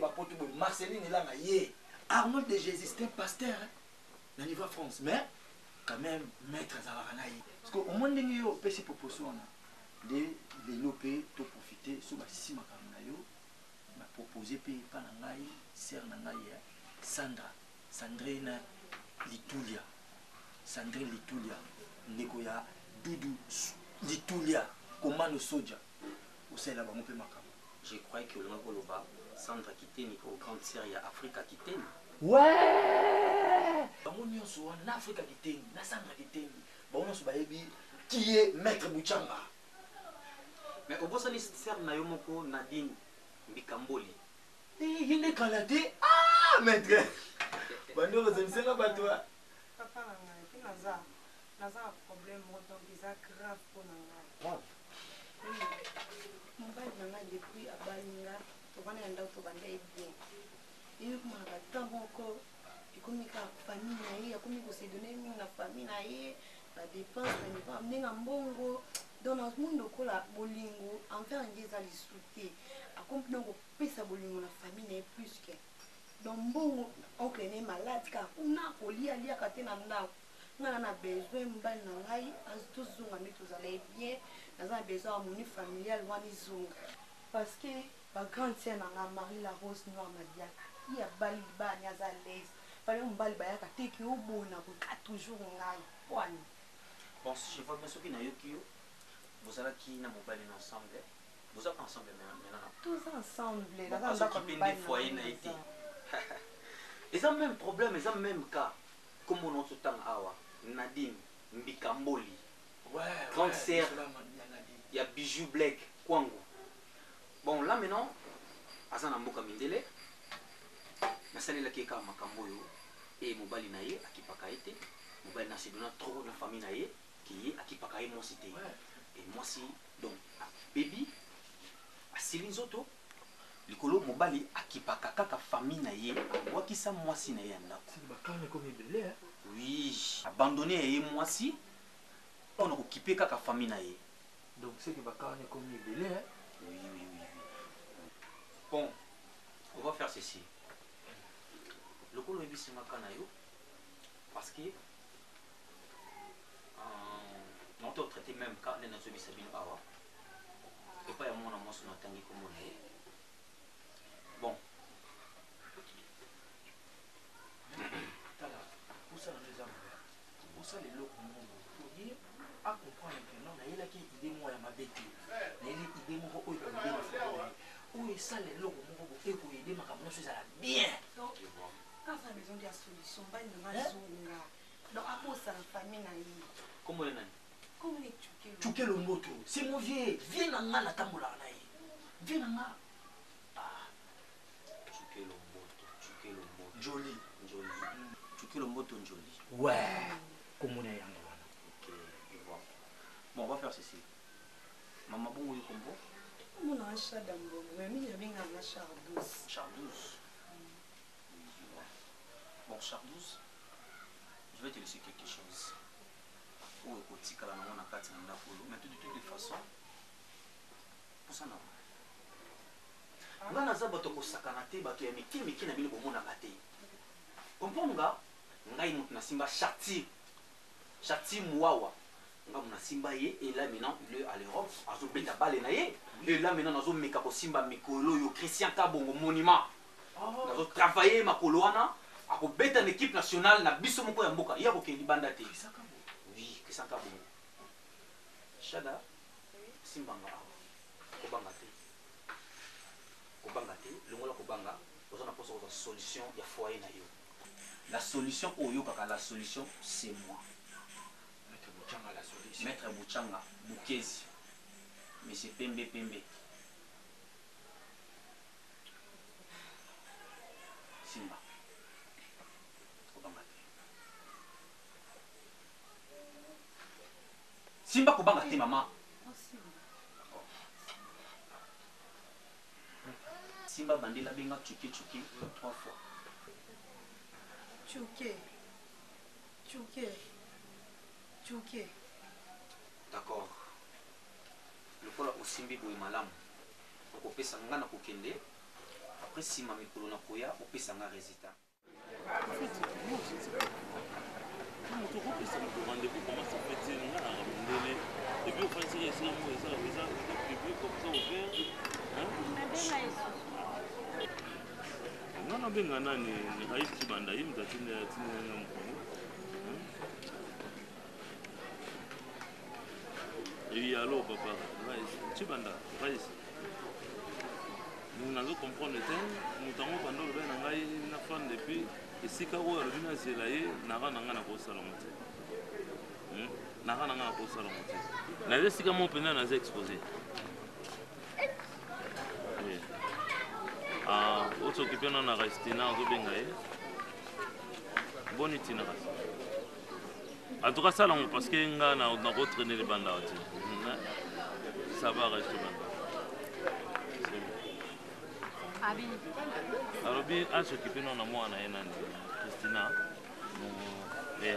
Marceline est là, Arnold de Jésus, c'est un pasteur dans niveau France, mais quand même, maître Zavaranaï. Parce qu'au monde de nous, on peut se proposer de développer, de profiter, sur ma six makamanayo, m'a proposé par Nangaï, sœur Nangaï, Sandrine Litulia, Nekoya, Doudou Litulia, Commando Soja, au sein là-bas, on peut makamanayo. Je crois que le Ngoloba, Sandra Kiteni, au Grand Série Africa Kiteni. Ouais! On est en Afrique Kiteni, na Sandra Kiteni. On est qui est Maître Bouchanga. Mais au bout de l'histoire, Nayomoko Nadine Mbikamboli. Il est canadien. Ah, Maître! Bando, vous aimez ça, Batoua? Papa, Naza un problème, donc il est grave pour nous. Mobali nanga depuis abalinga tobana yanda tobanda bien iyo kuma batango ko ikomika famille na ye akomi ko se donner na famille na ye ba dépense na niveau amenga mbongo dans notre monde kola bolingo envers ngeza lisuté akomi donc pesa bolingo na famille na ye plus que donc mbongo oncle ne malade ka una kolia lia katena ndako ngana na besoin mbali na ngai azitozunga nde tozala bien naza besoin ya moni familial wana izonga parce que bagrande sœur nanga Marie la Rose Noire Madiaka iya bali bani aza l'aise fale mobali bayaka te ki obona koka toujours ngai wani bon si je vois bien soki nayoki yo bozalaki na mobali na ensemble bozalaka ensemble maintenant tous ensemble naza ndako mobali na foyer na été ils ont même problème ils ont même cas comme on se tang awa Nadine Mbikamboli. Grande sœur. Il y a Bijou Black, Kwango. Bon, là maintenant, Azan Amboka Mindele, Nasali la Keka Makamboyo, et Mobali Naye, Akipaka Ete, Mobali Nasidona, trop de famille Naye, qui est Akipaka moi cité. Et moi si, donc, Baby, à Céline Zoto, Likolo Mobali, Akipaka Kaka famille Naye, moi qui ça, moi si Naye Anda. C'est bacane comme il est, hein? Oui, abandonné moi si, on a occupé Kaka famille Naye. Donc c'est que bacane comme il est, hein? Oui. Bon, on va faire ceci. Le colo est bien Kanayo parce que on peut traiter même quand on a un sabine awa et pas à mon amour sur notre tangi comme on est. Bon. Pour ça les amis, pour ça les locaux pour dire à comprendre que non, il y a qui idée moi à ma bête, il y a idée moi au idée où est ça les locaux et pour aider ma caméra ça bien. Quand ça besoin de la solution, pas une zonga. Donc à cause ça la famille na yi. Comment le nani? Comment les tuker? Tuker le moto. C'est mon vieux. Viens na ngana tambola na yi. Viens na ngana. Ah. Tuker le moto. Joli. Tuker le moto joli. Ouais. Comment on est yanga wana? Ok, je vois. Bon, on va faire ceci. Maman bon oui combo. Mon achat d'ambo, mais il y a bien un chardouce. Chardouce. Bon, Chardouce, je vais te laisser quelque chose. Ou écoute, quand on a 4 mandats pour l'eau, mais de toutes les façons, pour ça, non. On a un bateau qui sakanate, bateau qui n'a pas de bon à gâter. Comprends-vous? On a une simba chati. Chati mouawa. On a une simba et là maintenant, il est à l'Europe, à Zobeta Balenaye. Et là maintenant, on a un mekabo simba mikolo, yo Christian Kabongo monument. On a travaillé ma coloana. Ako beta une équipe nationale na biso moko ya mboka ya ko ke libanda te. Oui, que ça ka bon. Shada simbanga ko banga te. Ko banga te, longola ko banga, ozo na poso ko solution ya foyer na yo. La solution oyo kaka la solution c'est moi. Maître Bouchanga la solution. Maître Bouchanga, Bukezi. Monsieur Pembe. Simba. Simba Kobanga te maman. Simba bandila benga chuki 3 fois. Chuke. D'accord. Le kola osimbi boy malamu. Okopesa ngana kokende. Après sima mikolo na koya opesa nga résultat. Rendez-vous comment ça fait et puis au fait c'est ça prévu comme ça ouvert non benga nani ni haiti banda hii mtatini na mkono et allo papa tu banda rais nous n'allons comprendre le temps nous t'avons pendant le bain ngai na fan depuis et si kawo alobi na zela ye nanga na kosala mote nanga na kosala mote na ze sika mo pena na ze exposé auto occupé na Restina ozobenga ye boni tina kasi en tout cas ça là parce que nga na retraîner les bandes là ça va rester banda alors bien à s'occuper non à moi na Christina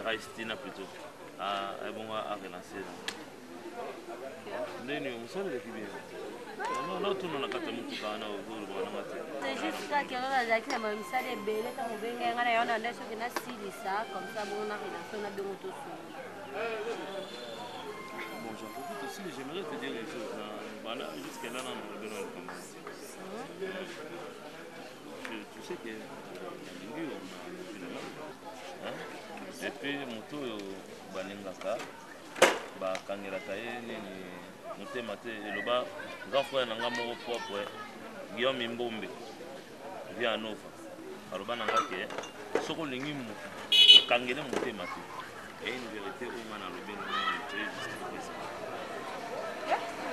Restina plutôt à relancer on sort de bien non tout non kata mutu kana uzuri bwana ngate c'est juste ça que on a dit que ma misale est belle quand on vient ngana yona ndio sio kina sili ça comme ça bon na relation na bien moto bon j'en profite aussi j'aimerais te dire une chose bana jusqu'à là dans le besoin comme tu sais que et puis moto balingaka bakangelaka ye nini motema te eloba grand frère na nga moko propre Guillaume Mbombe via Nova aloba na nga ke soki olingi moto okangele motema te et une vérité où on a le bien jusqu'à présent.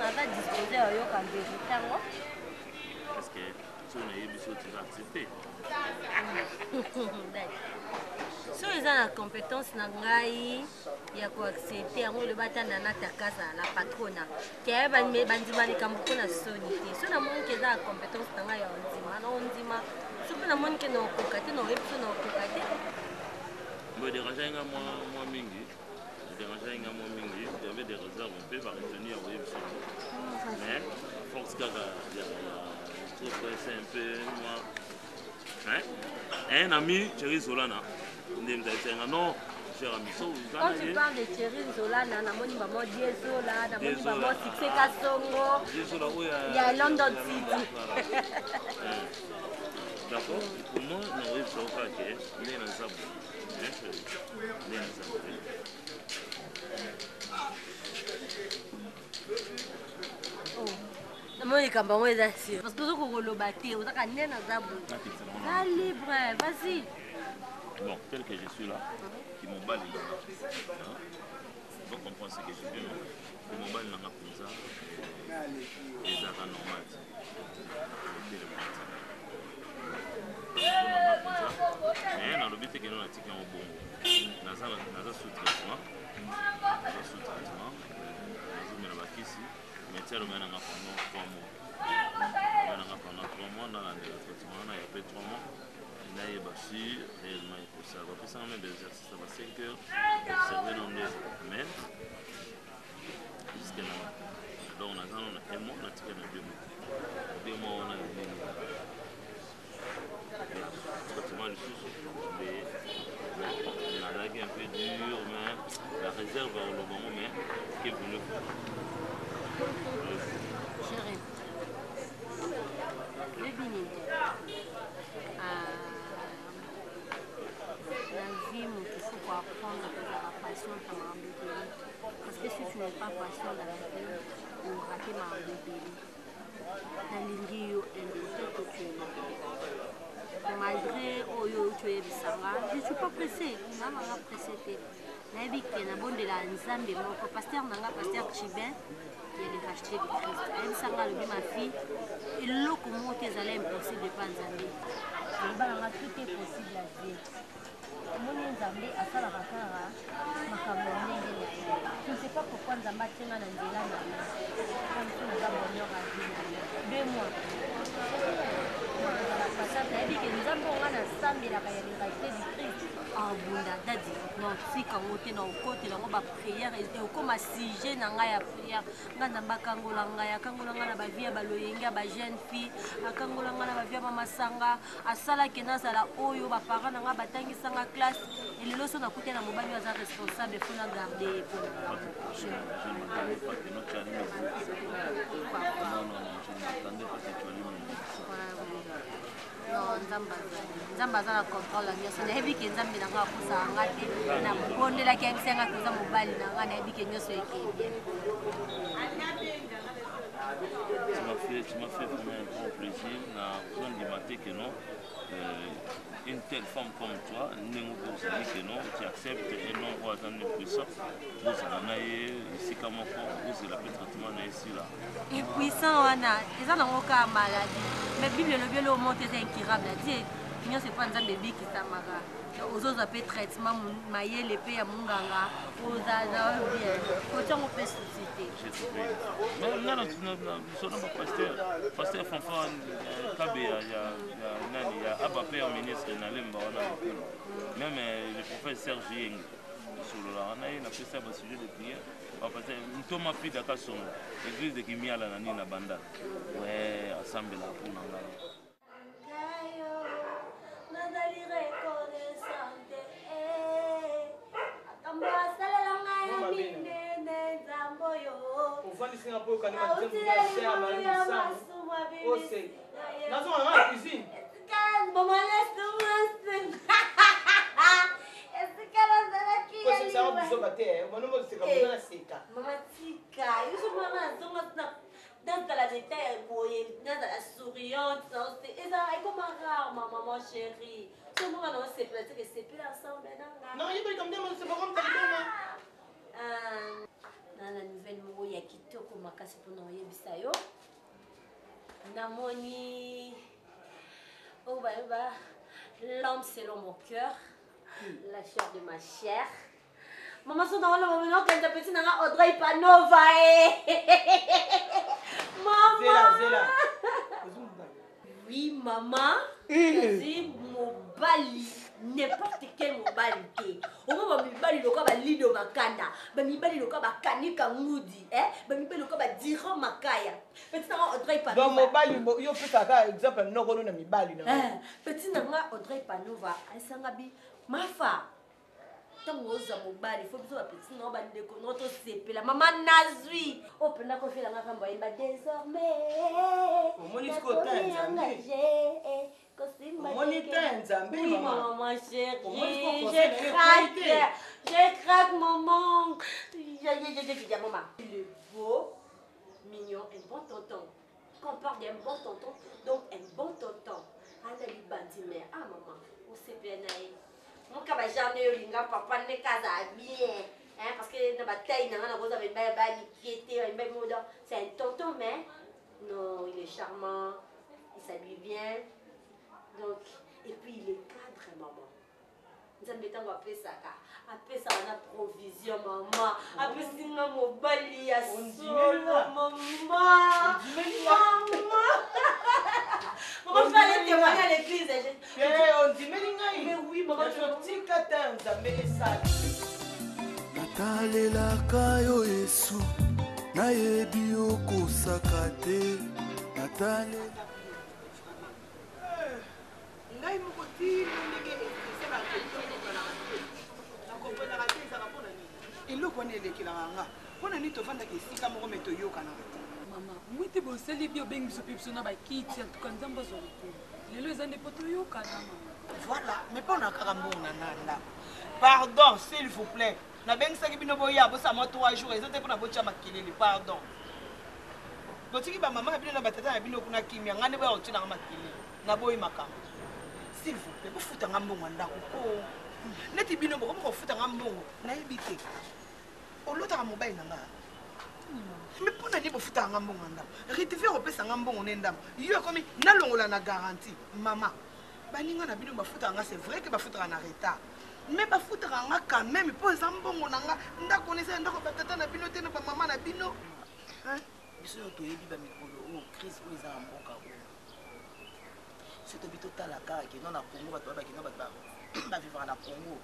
On va disposer à Yoka vérité. Parce que si on a eu besoin de accepter. So eza na compétence na ngai ya koaccepte yango le batanda na takasa la patrona ke bandima likambo mpona soni te so namoni ke eza na compétence na ngai ya ondima na ondima so mpe namoni ke na okoka te na oyebi so na okoka te dérangeait moi mingi. J'avais des réserves un peu par retenir oui, mais à force qu'il y a je trouve que c'est un peu moi. Hein? Un ami, Thierry Solana, non, cher ami. Quand tu parles de Thierry Solana, namoni maman Diesola, namoni maman Succès Kasongo, il y a London City. D'accord? Pour moi, on arrive sur le paquet, on est dans ça. Namoni kambango eza sûr parce que ozoko koloba te ozaka nde naza boye za libre vas-y. Bon, tel que je suis là, qui m'ont balayé, faut comprendre ce que je dis, qui m'ont balayé comme ça, et ça va normal. Mais dans le but que nous avons dit qu'on a sous-traitement, mais tiens, on a pendant 3 mois. On a pendant 3 mois, on a traitement, on a fait 3 mois. On a eu réellement pour ça. On a fait des exercices, ça va 5 heures, observer dans les semaines. Jusqu'à là. Donc on a un mois, on a tiré dans 2 mois. 2 mois, on a eu traitement de sous. On a lagué un peu dur, mais la réserve au moment, mais qui est venu. Chérie, le bini. La vie, il faut apprendre la passion pour m'embêter. Parce que si tu n'es pas patient dans la vie, tu vas rater ma embêter. Dans l'ingénieur, que tu es. Malgré Oyo, tu es Bissanga, je ne suis pas pressée. Je ne suis pas pressée. Je suis pas bon de la Nzambe. Mon pasteur Nanga, pasteur Chibin, qui est le racheté de Christ. Elle s'en va lever ma fille. Et l'eau, comment tu es allé impossible de pas Nzambe. Tout est possible à dire. Mon Nzambe a fait la rakara, ma caméra. Je ne sais pas pourquoi Nzamba tient dans Nzela. Comme tu nous as bonheur à dire. 2 mois. Abunda dadi non sika ngote na okote na ngoba prière et okoma sujet na nga ya prière nga nzamba kangola nga na bavia baloyenga ba jeune fille akangola nga na bavia ba masanga asala ke nazala oyo ba parents na nga batangisa nga classe et lelo so na kuté na mobali aza responsable faut na garder pour non, Nzamba aza na contrôle ya nyonso nayebi ke Nzambe na nga akosaka nga te na bondelaki ayebisenga koza mobali na nga nayebi ke nyonso ekeye bien. Tu m'as fait vraiment un grand plaisir na kondimate que non une telle femme comme toi que non tu acceptes un homme au hasard puissant vous avez ici comme vous la traitement ici là et puissant wana eza nango ka maladie mais Bible le bien le monte est incurable dit il c'est pas Nzambe qui samaka ozoza pe traitement mayele pe ya munganga ozaza bien kotongo pe société mais non son pasteur Fanfan Kabe ya nani ya Abape ministre na lemba wana même le prophète Serge Yeng sur la on a une après ça un sujet de prière parce que Thomas Pi Dakar son église de Kimiala na nina banda ouais ensemble là pour nanga dans la détail, dans la souriante, et ça, comment rare, ma maman chérie. Ce moment, on s'est plaisir que c'est plus ensemble. Non, il est comme des c'est pas comme ça. Dans la nouvelle mot, il y a qui te comme ma casse pour nous bisayo. Namoni. Oh bah, l'homme selon mon cœur, la chair de ma chair. Maman, son dans le moment quand ta petite nana Audrey Panova. Maman. Zéla. Oui, maman. C'est mon bali. N'importe quel mobali. Au moment où bali le corps va lido makanda, bami bali le corps va kanika moudi, bami bali le corps va dire makaya. Petit nana Audrey Panova. Bon mobali, yo peut ça exemple non kono na mi bali na. Petit nana Audrey Panova, asangabi mafa. Tant oza mobali, faut biso ba petit nana ba ndeko noto sepela. Maman nazwi. O pena ko fela ngaka mbo imba désormais. Au monisco tanza. Oui, maman chérie, je craque, maman. Maman. Il est beau, mignon, un bon tonton. Quand on parle d'un bon tonton, donc un bon tonton. Andali bandimé, ah maman, on s'est bien naïf. Mon cabajane, linga papa ne casa bien. Parce que dans la bataille, c'est un tonton, mais non, il est charmant, il s'habille bien. Donc, et puis il est cadre, maman. Nous avons appelé ça. Après ça, on a provision, maman. Après ça, on a mobile, solo, maman. Maman. Maman, je vais aller témoigner à l'église. On dit, mais oui, maman, je dis que natalelaka yo Yesu nayebi okosaka te natalela ngai moko ti ndenge eseba nakomponaka te ezaka mpona nini eloko wana elekelaka nga mpona nini tovandaka esika moko me toyokanaka te mama mwite bosali bi obengi biso mpe biso na bakiti antuka nzambe azwa lokumu lelo eza nde po toyokana mama voilà mais mpona kaka mbongo na ndako pardon s'il vous plaît nabengisaki bino boya bosama 3 jours eza te mpona botya makelele pardon botiki bamama na bino na batata na bino kuna kimia ngai nde boya kotyelanga makelele naboyi makambo s'il vous plaît bofutanga mbongo ya ndako po neti bino bokomi kofutanga mbongo nayebi te olotaka mobali na ngai mais mpona nini bofutaka mbongo ya ndako retife kopesanga mbongo ne ndambo yo ekomi nalongola na garantie mama baninga na bino bafutaka nga c'est vrai ke bafutaka na retard mais bafutaka nga quand même mpo eza mbongo na nga ndako neza ndako batata na bino te na bamama na bino biso oyo toyebi bamikolo oyo crise oyo eza na mboka oyo so tobi totala kaka keno na congo bato babakeno bato bavivaka na congo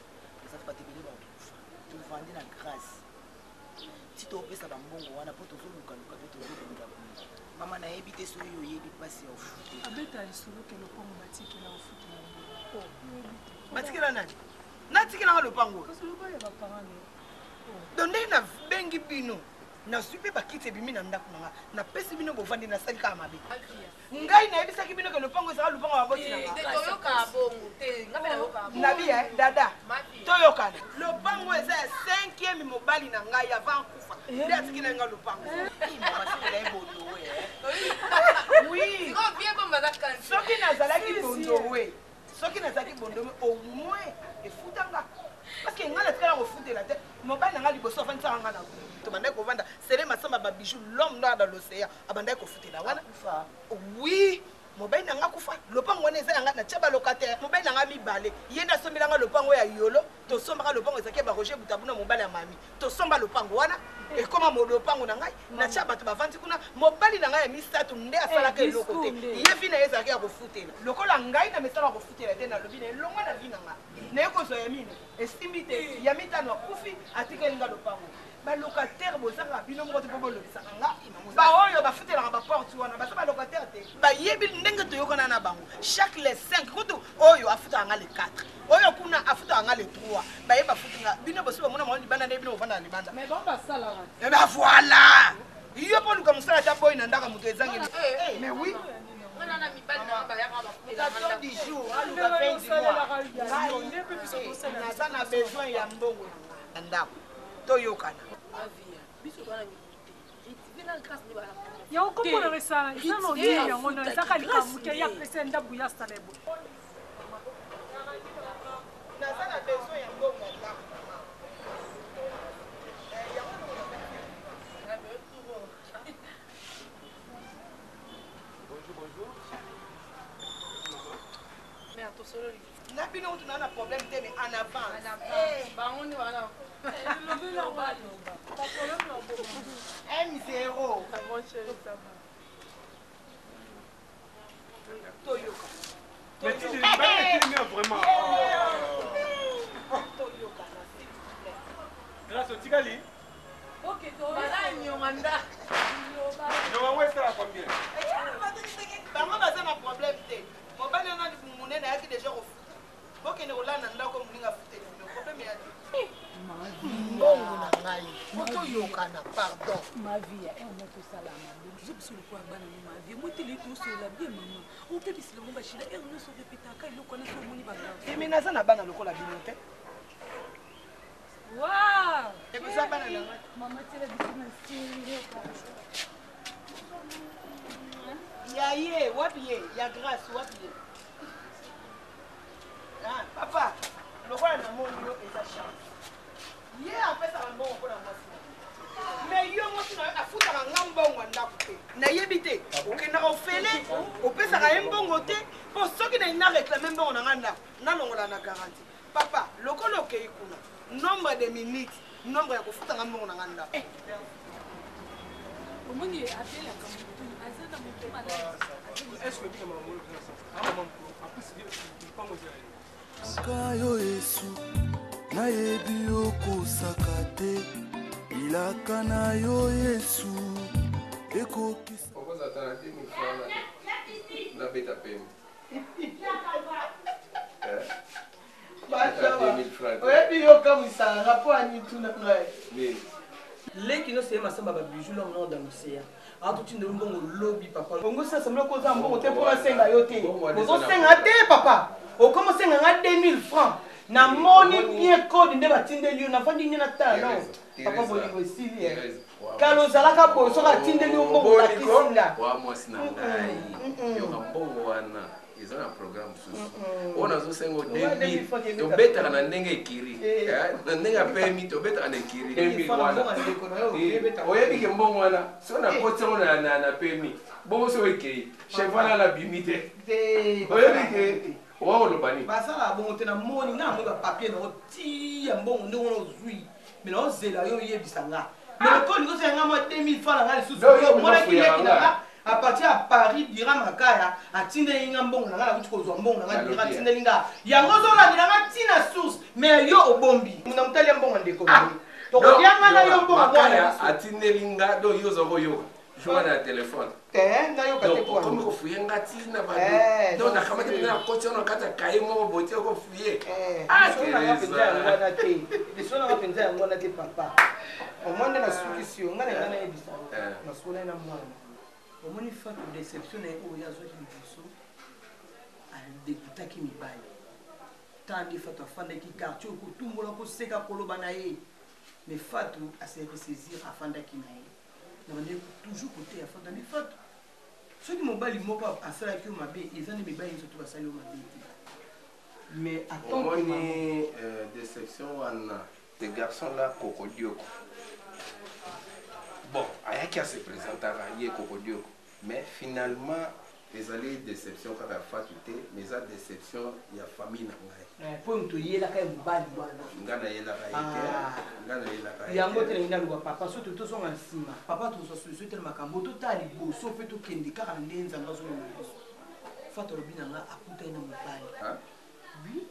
eza bato ebele bakufa tovandi na grâce ti topesa bambongo wana mpo tozolukaluka mpe tozolinga mama nayebi te soki oyebi mpasi ya ofute abeta lisolo ke lopango batikela ofutela batikela nani natikelanga lopango don ndenge nabengi bino nazwi mpe bakiti ebimi na ndako na nga napesi bino bovandi nasali kaka mabe ngai nayebisaki bino ke lopango ezaka lopango baboti na nabi dada toyokana lopango eza ya 5e mobali na ngai avant kufa nde atiki na nga lopango soki nazalaki bondowe soki nazalaki bondowe au moins efutanga parce que nga natikala kofutela te mobali na nga liboso afandisaka nga na tobandaki kovanda sele masamba babijou l'homme noir dans l'océan abandaki kofutela wana oui mobali na nga kufa lopango wana eza yanga natia balocataire mobali na nga mibale ye nde asombelanga lopango ya yolo tosombaka lopango ezaki baroger butabuna mobali ya mami tosomba lopango wana ekoma lopango na ngai natia bato bavandi kuna mobali na ngai ya misato nde asalaka eloko te ye vi na ye ezalaki ya kofutela lokola ngai na misala ya kofutela te nalobi na elongwa na vi na nga naye kozwa ya mine esimbi te ya mitano akufi atikeli nga lopango balocataire bozanga bino moko te mpo bolobisaka nga baoyo bafutelaka baporte wana baza balocataire te bayebi ndenge toyokana na bango chaque les 5 kutu oyo afutaka nga le 4 oyo kuna afutaka nga le 3 baye bafutinga bino bosi bamona mwa libanda nde bino bovanda na libanda voilà yo mpo luka mosala ta boyi na ndaka moto ezangeli mais oui naza na besoin ya mbongo na ndako toyokana mpona resala eza na olie yango na ezaka likambo ke ya pesa ndabu ya salebo naza na besoin ya mbongo ya ndako na bino mutu na problème te mais en avance bango ni wana M0 Toyoka. Mais tu dis pas vraiment. Toyoka, s'il vous plaît. Grâce au Tigali. Ok, Toyoka. Nyonganda. Nyonganda, c'est la combien? Bango baza na problème te. Mobali na munene yaki déjà au foot. Bokene olanda ndako muninga foot. Le problème ya mbongo na ngai otoyokana pardon ma vie ya un moto salama zobisolo kwa bana ni ma vie moi tele to so la bien maman on peut bisilo mo bashila et on se répéter ka iloko na so moni baga emi naza na bana lokola bino te waouh et puis ça bana na maman tele bisina siri ya ye wapi ye ya grâce wapi ye ah papa lokola na moni yo eza chance ye apesaka mbongo mpona mwasi mais yo mwasi na yo afutaka nga mbongo ya ndako te nayebi te okendaka ofele opesaka ye mbongo te mpo soki na réclame mbongo na nga ndako nalongola na garanti papa lokola okei kuna nombre de minutes nombre ya kofutanga mbongo na nga ndako omoni abelaka motu aza na motu maladi est-ce que bino maman maman après kayo Yesu nayebi yo kosaka te ilaka na yo Yesu ekokisa okozata na 2000 francs nabeta pembe oyebi yo kamwisanga mpo anyituna leki no seye masamba babiju longo nao dans l'océan atutindeli mbongo lobi papa bongo sasambela koza mbongo te mpo basenga yo te ozosenga te papa okoma osenga nga 2000 francs namoni bien code nde batindeli yo navandi nde na tala no papa bolingo esili kala ozalaka boye soki atindeli yo mbongo lakisila wa mwasi na ngai yoka mbongo wana eza na programme susu oyo nazosenga 2000 tobetaka na ndenge ekiri na ndenge apemi tobetaka na ekiri oyebike mbongo wana so nakoti yango na pemi bongo so ekei chevala na bimi te oyebike owakolobani basala bongo te namoni nga namoni bapapier na otia mbongo ndenge wana ozwi me naozela yo oyebisa nga me lokolingo osenga nga mwa 2000 francs na nga lisusu omonaki leki na nga à partir à Paris dira makaya atindeli nga mbongo na nga nakuti kozwa mbongo na nga dira atindeli nga yango ozolandela nga ntina source mais yo obombi na motali ya mbongo ndeko tokolianga na yo mbongo makaya atindeli nga do yo oza koyoka joa na telefone nayoka te komi kofuye nga ntina bado donc nakamaki mpenza na koti wana kati ya kaye moko bote okofuye liso nanga mpenza yango wana te papa omwa nde nasukisi yo nga na nga nayebisa nasukona ye na mwana omoni fatu déception na ye oyo azwaki liboso adekutaki mibali tandi fatu afandaki quartier kotumbola koseka koloba na ye mais fatu aseke saisir afandaki na ye na bande toujours kote afandami fatu soki mobali moko asalaki yo mabe eza nde mibali nyonso to basali yo mabe te mais omoni déception wana te garçon la kokodioko bon ayaki ase présentaka ye kokodioko mais finalement ezali déception kaka fatu te mais eza déception ya famille na ngai mpo moto oyelaka ye mobali wana nga nayelaka ye te nga nayelaka ye yango telengi naloba papa so tozonga nsima papa tozwa solution tele makambo totala liboso mpe tokende kaka nde nzambe azonga liboso fatu alobi na nga akutani na mobali oui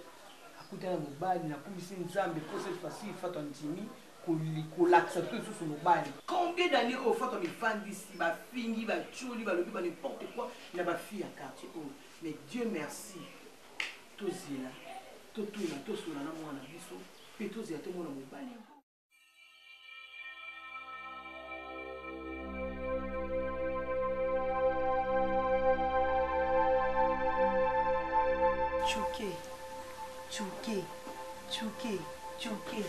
akutani na mobali nakumisi nzambe mpo cette fois-ci fatu andimi kolakisa to lisusu mobali combien d'années oyo fatu amifandisi bafingi bacoli balobi ba n'importe quoi na bafille ya quartier oyo mais dieu merci tozela totuna tosola na mwana biso mpe tozela te mwana mobali Chuke, chuke, chuke, chuke.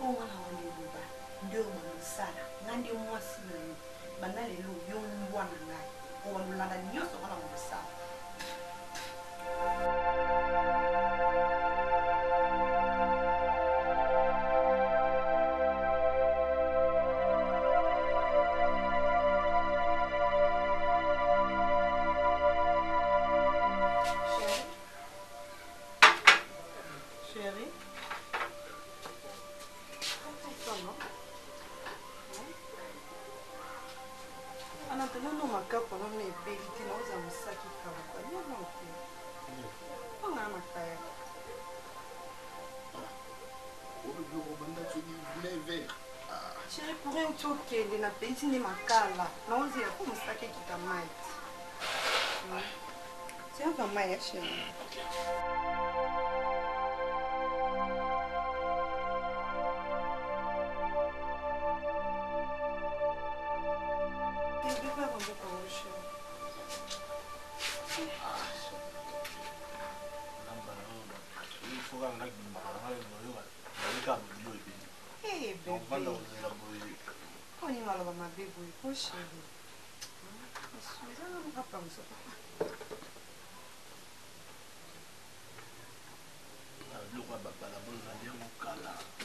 Oh, wana wana mobali. ndio msala ngandi mwasi na yo bana lelo yo mwana ngai obalulanda nyonso wana mosala Chérie, pourrais tu okende na pensi ni makala na ozi ya kumusake kitamati. C'est un peu mal, chérie.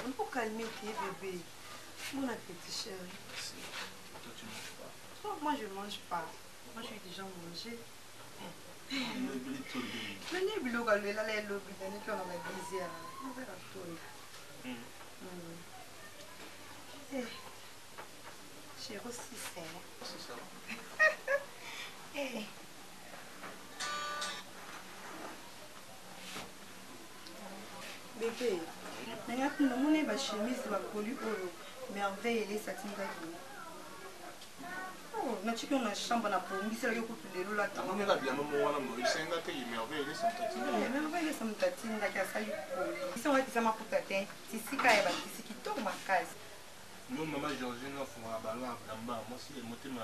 On peut calmer tes bébés. Bon appétit, chérie. Toi, tu manges pas. Oh, moi, je mange pas. Moi, je suis déjà mangé. Venez, Biloga, le là, le lobby, on a visé à la toile. J'ai reçu ça. C'est ça. Bébé, namoni ba chemise ba koli oyo merveille ele satingaki. Oh, na chiki na chambre na pongisa yo kutulelo la tanga. Namoni la bien maman wana mo isenga te merveille ele samtatinga. Merveille ele samtatinga ka sali koli. Isi wa tisama kutate, tisika ya ba tisiki to makasi. Nous maman Georgine fera ballon à Blamba. Moi si motema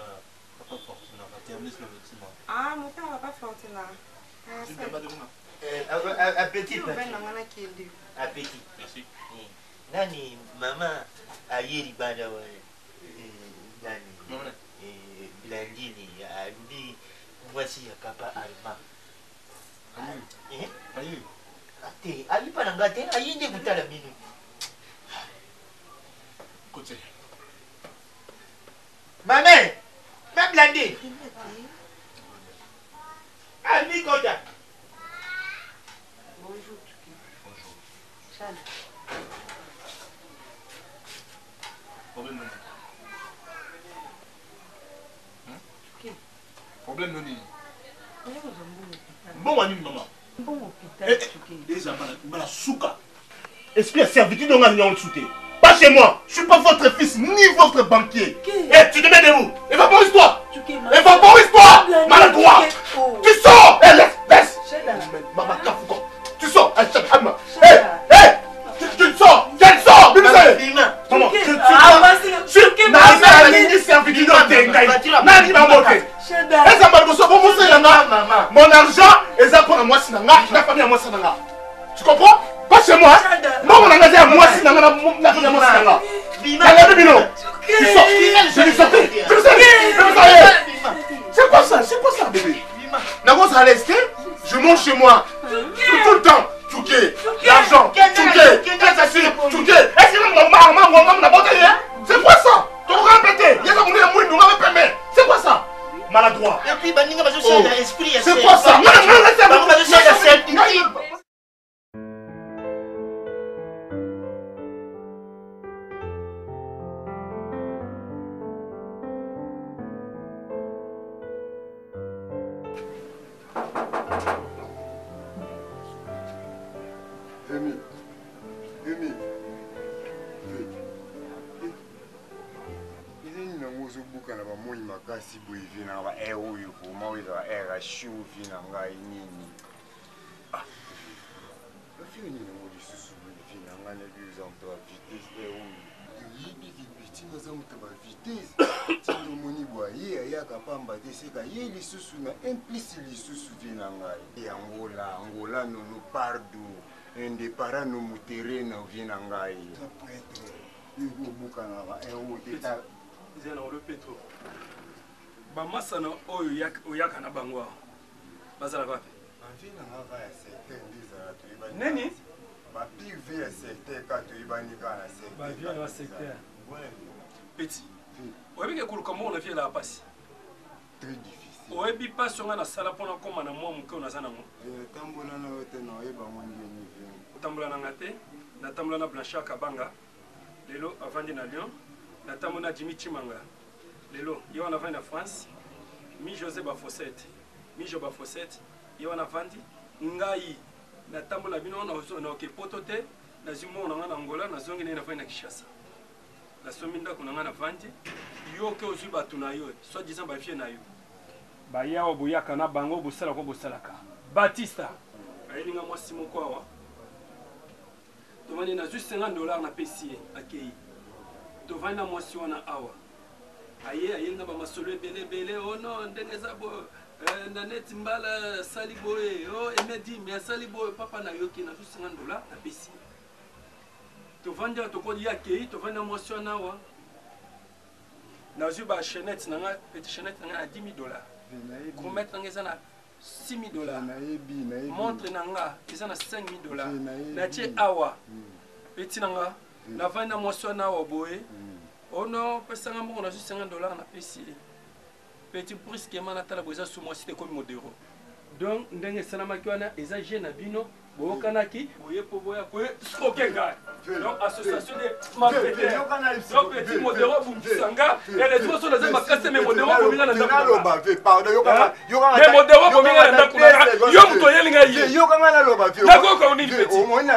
papa Fortuna va terminer le bâtiment. Ah, motema papa Fortuna. Tu viens pas de comment? Appétit. Appétit. Merci. Nani mama ayeri bada wa nani Blandini aludi mwasi ya papa Alma. Ayi. Ate alipa na ngate ayinde kutala minu. Côté. Maman, ma Blandine. Almi Koda. Bonjour. Bonjour. Chal. Problème non. Problème non. Bon wani maman. Bon hôpital. Les amana bala souka. Esprit à servitude on a en souté. Pas chez moi. Je suis pas votre fils ni votre banquier. Eh, tu te mets de où? Évaporise-toi. Évaporise-toi. Maladroit. Tu sors. Eh, laisse. Maman Kafouko. Tu sors. Tu sors. Tu sors. Comment? Tu n'as ni servitude dans tes gains. Nani m'a moqué. Mon argent est ça pour moi, c'est la famille à moi, c'est tu comprends? Pas chez moi. Non, on a dit à moi, c'est la famille à moi, c'est tu sors. Je vais sortir. C'est quoi ça? C'est quoi ça, bébé? N'avons à rester. Je mange chez moi. Tout le temps. Touquet. L'argent. Touquet. Touquet. Est-ce que c'est quoi ça? Tu vas répéter. C'est quoi ça? Maladroit. Et puis, c'est quoi ça? makasi boye vi na ba air oyo vraiment oyo ezala air ya chaud vi na ngai nini bafio nini yango lisusu vi na ngai nayebi oza moto ba vitesse air oyo oyebiki bitinga aza moto ba vitesse ntina omoni bwa ye ayaka pamba te seka ye lisusu na implice lisusu vi na ngai angola nono pardo indépara no mutere na vi na ngai zena le pétro bamasana oyo oyaka na bango bazala kape neni bapive ya secteur ka toyebani kaka na secteur ya secteur petit oyebike koluka moko na vie elaka mpasi très difficile oyebi mpasi onga nasala mpona koma na mwa moke oyo naza nango tambola na yo te na oyeba mwa ndenge otambola nanga te natambola na blanchard kabanga lelo avandi na Lyon natambola na Jimmy Chimanga lelo ye wana avandi na France mi José Bafosette mi Jo Bafosette ye wana avandi ngai natambola bino na oke poto te nazwi moko na nga na Angola nazongi naye navandi na Kinshasa nasomi ndako na nga na vandi yo ke ozwi bato na yo soit disant bafie na yo bayawa boyaka na bango bosalaka bosalaka Batista ayelinga mwasi moko awa tovandi nazwi $50 na pesi ye akei tovandi na mwasi wana awa ayelinga bamasolo ebelebele o no ndenge eza boyo na neti mbala asali boye o emedimi asali boye papa na yoki nazwi $50 na pesi ye tovandi awa tokodi ye akei tovandi na mwasi wana awa nazwi bachenete na nga peti chenete na nga na $10,000 gromete na nga eza na $6,000 montre na nga eza na $5,000 natie awa peti na nga navandi na mwasi wana awa boye ono pesanga moko nazwi $50 na pesi ye peti brusquement natala boye eza su mwasi te komi modero donc ndenge esalamaki wana eza je na bino boyokanaki boye mpo boya koye stroke ngai donc association de malfaiteurs donc petit modero bumbisanga heureusement so naza makasi me modero bominga na ndako me modero bominga na ndako yo moto oyelinga ye yokanga naloba vie nakoyoka onini petit omoni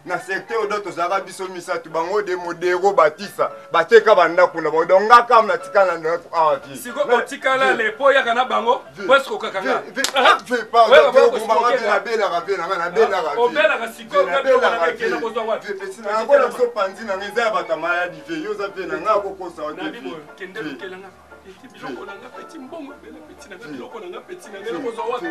na secteur odo tozalaka biso misatu bango de modero batisa bateka bandako na bango donc ngaka natikala na awa vie siko otikala le po yaka na bango po eske okakanga obelaka sikoyo ngabelaka kozwa wapi nakola biso panzi nanga eza ya bato maladi vie yo oza mpe nanga akokosa kende lukelanga peti biloko nanga peti mbongo ebele peti nanga biloko nanga peti nanga kozwa wapi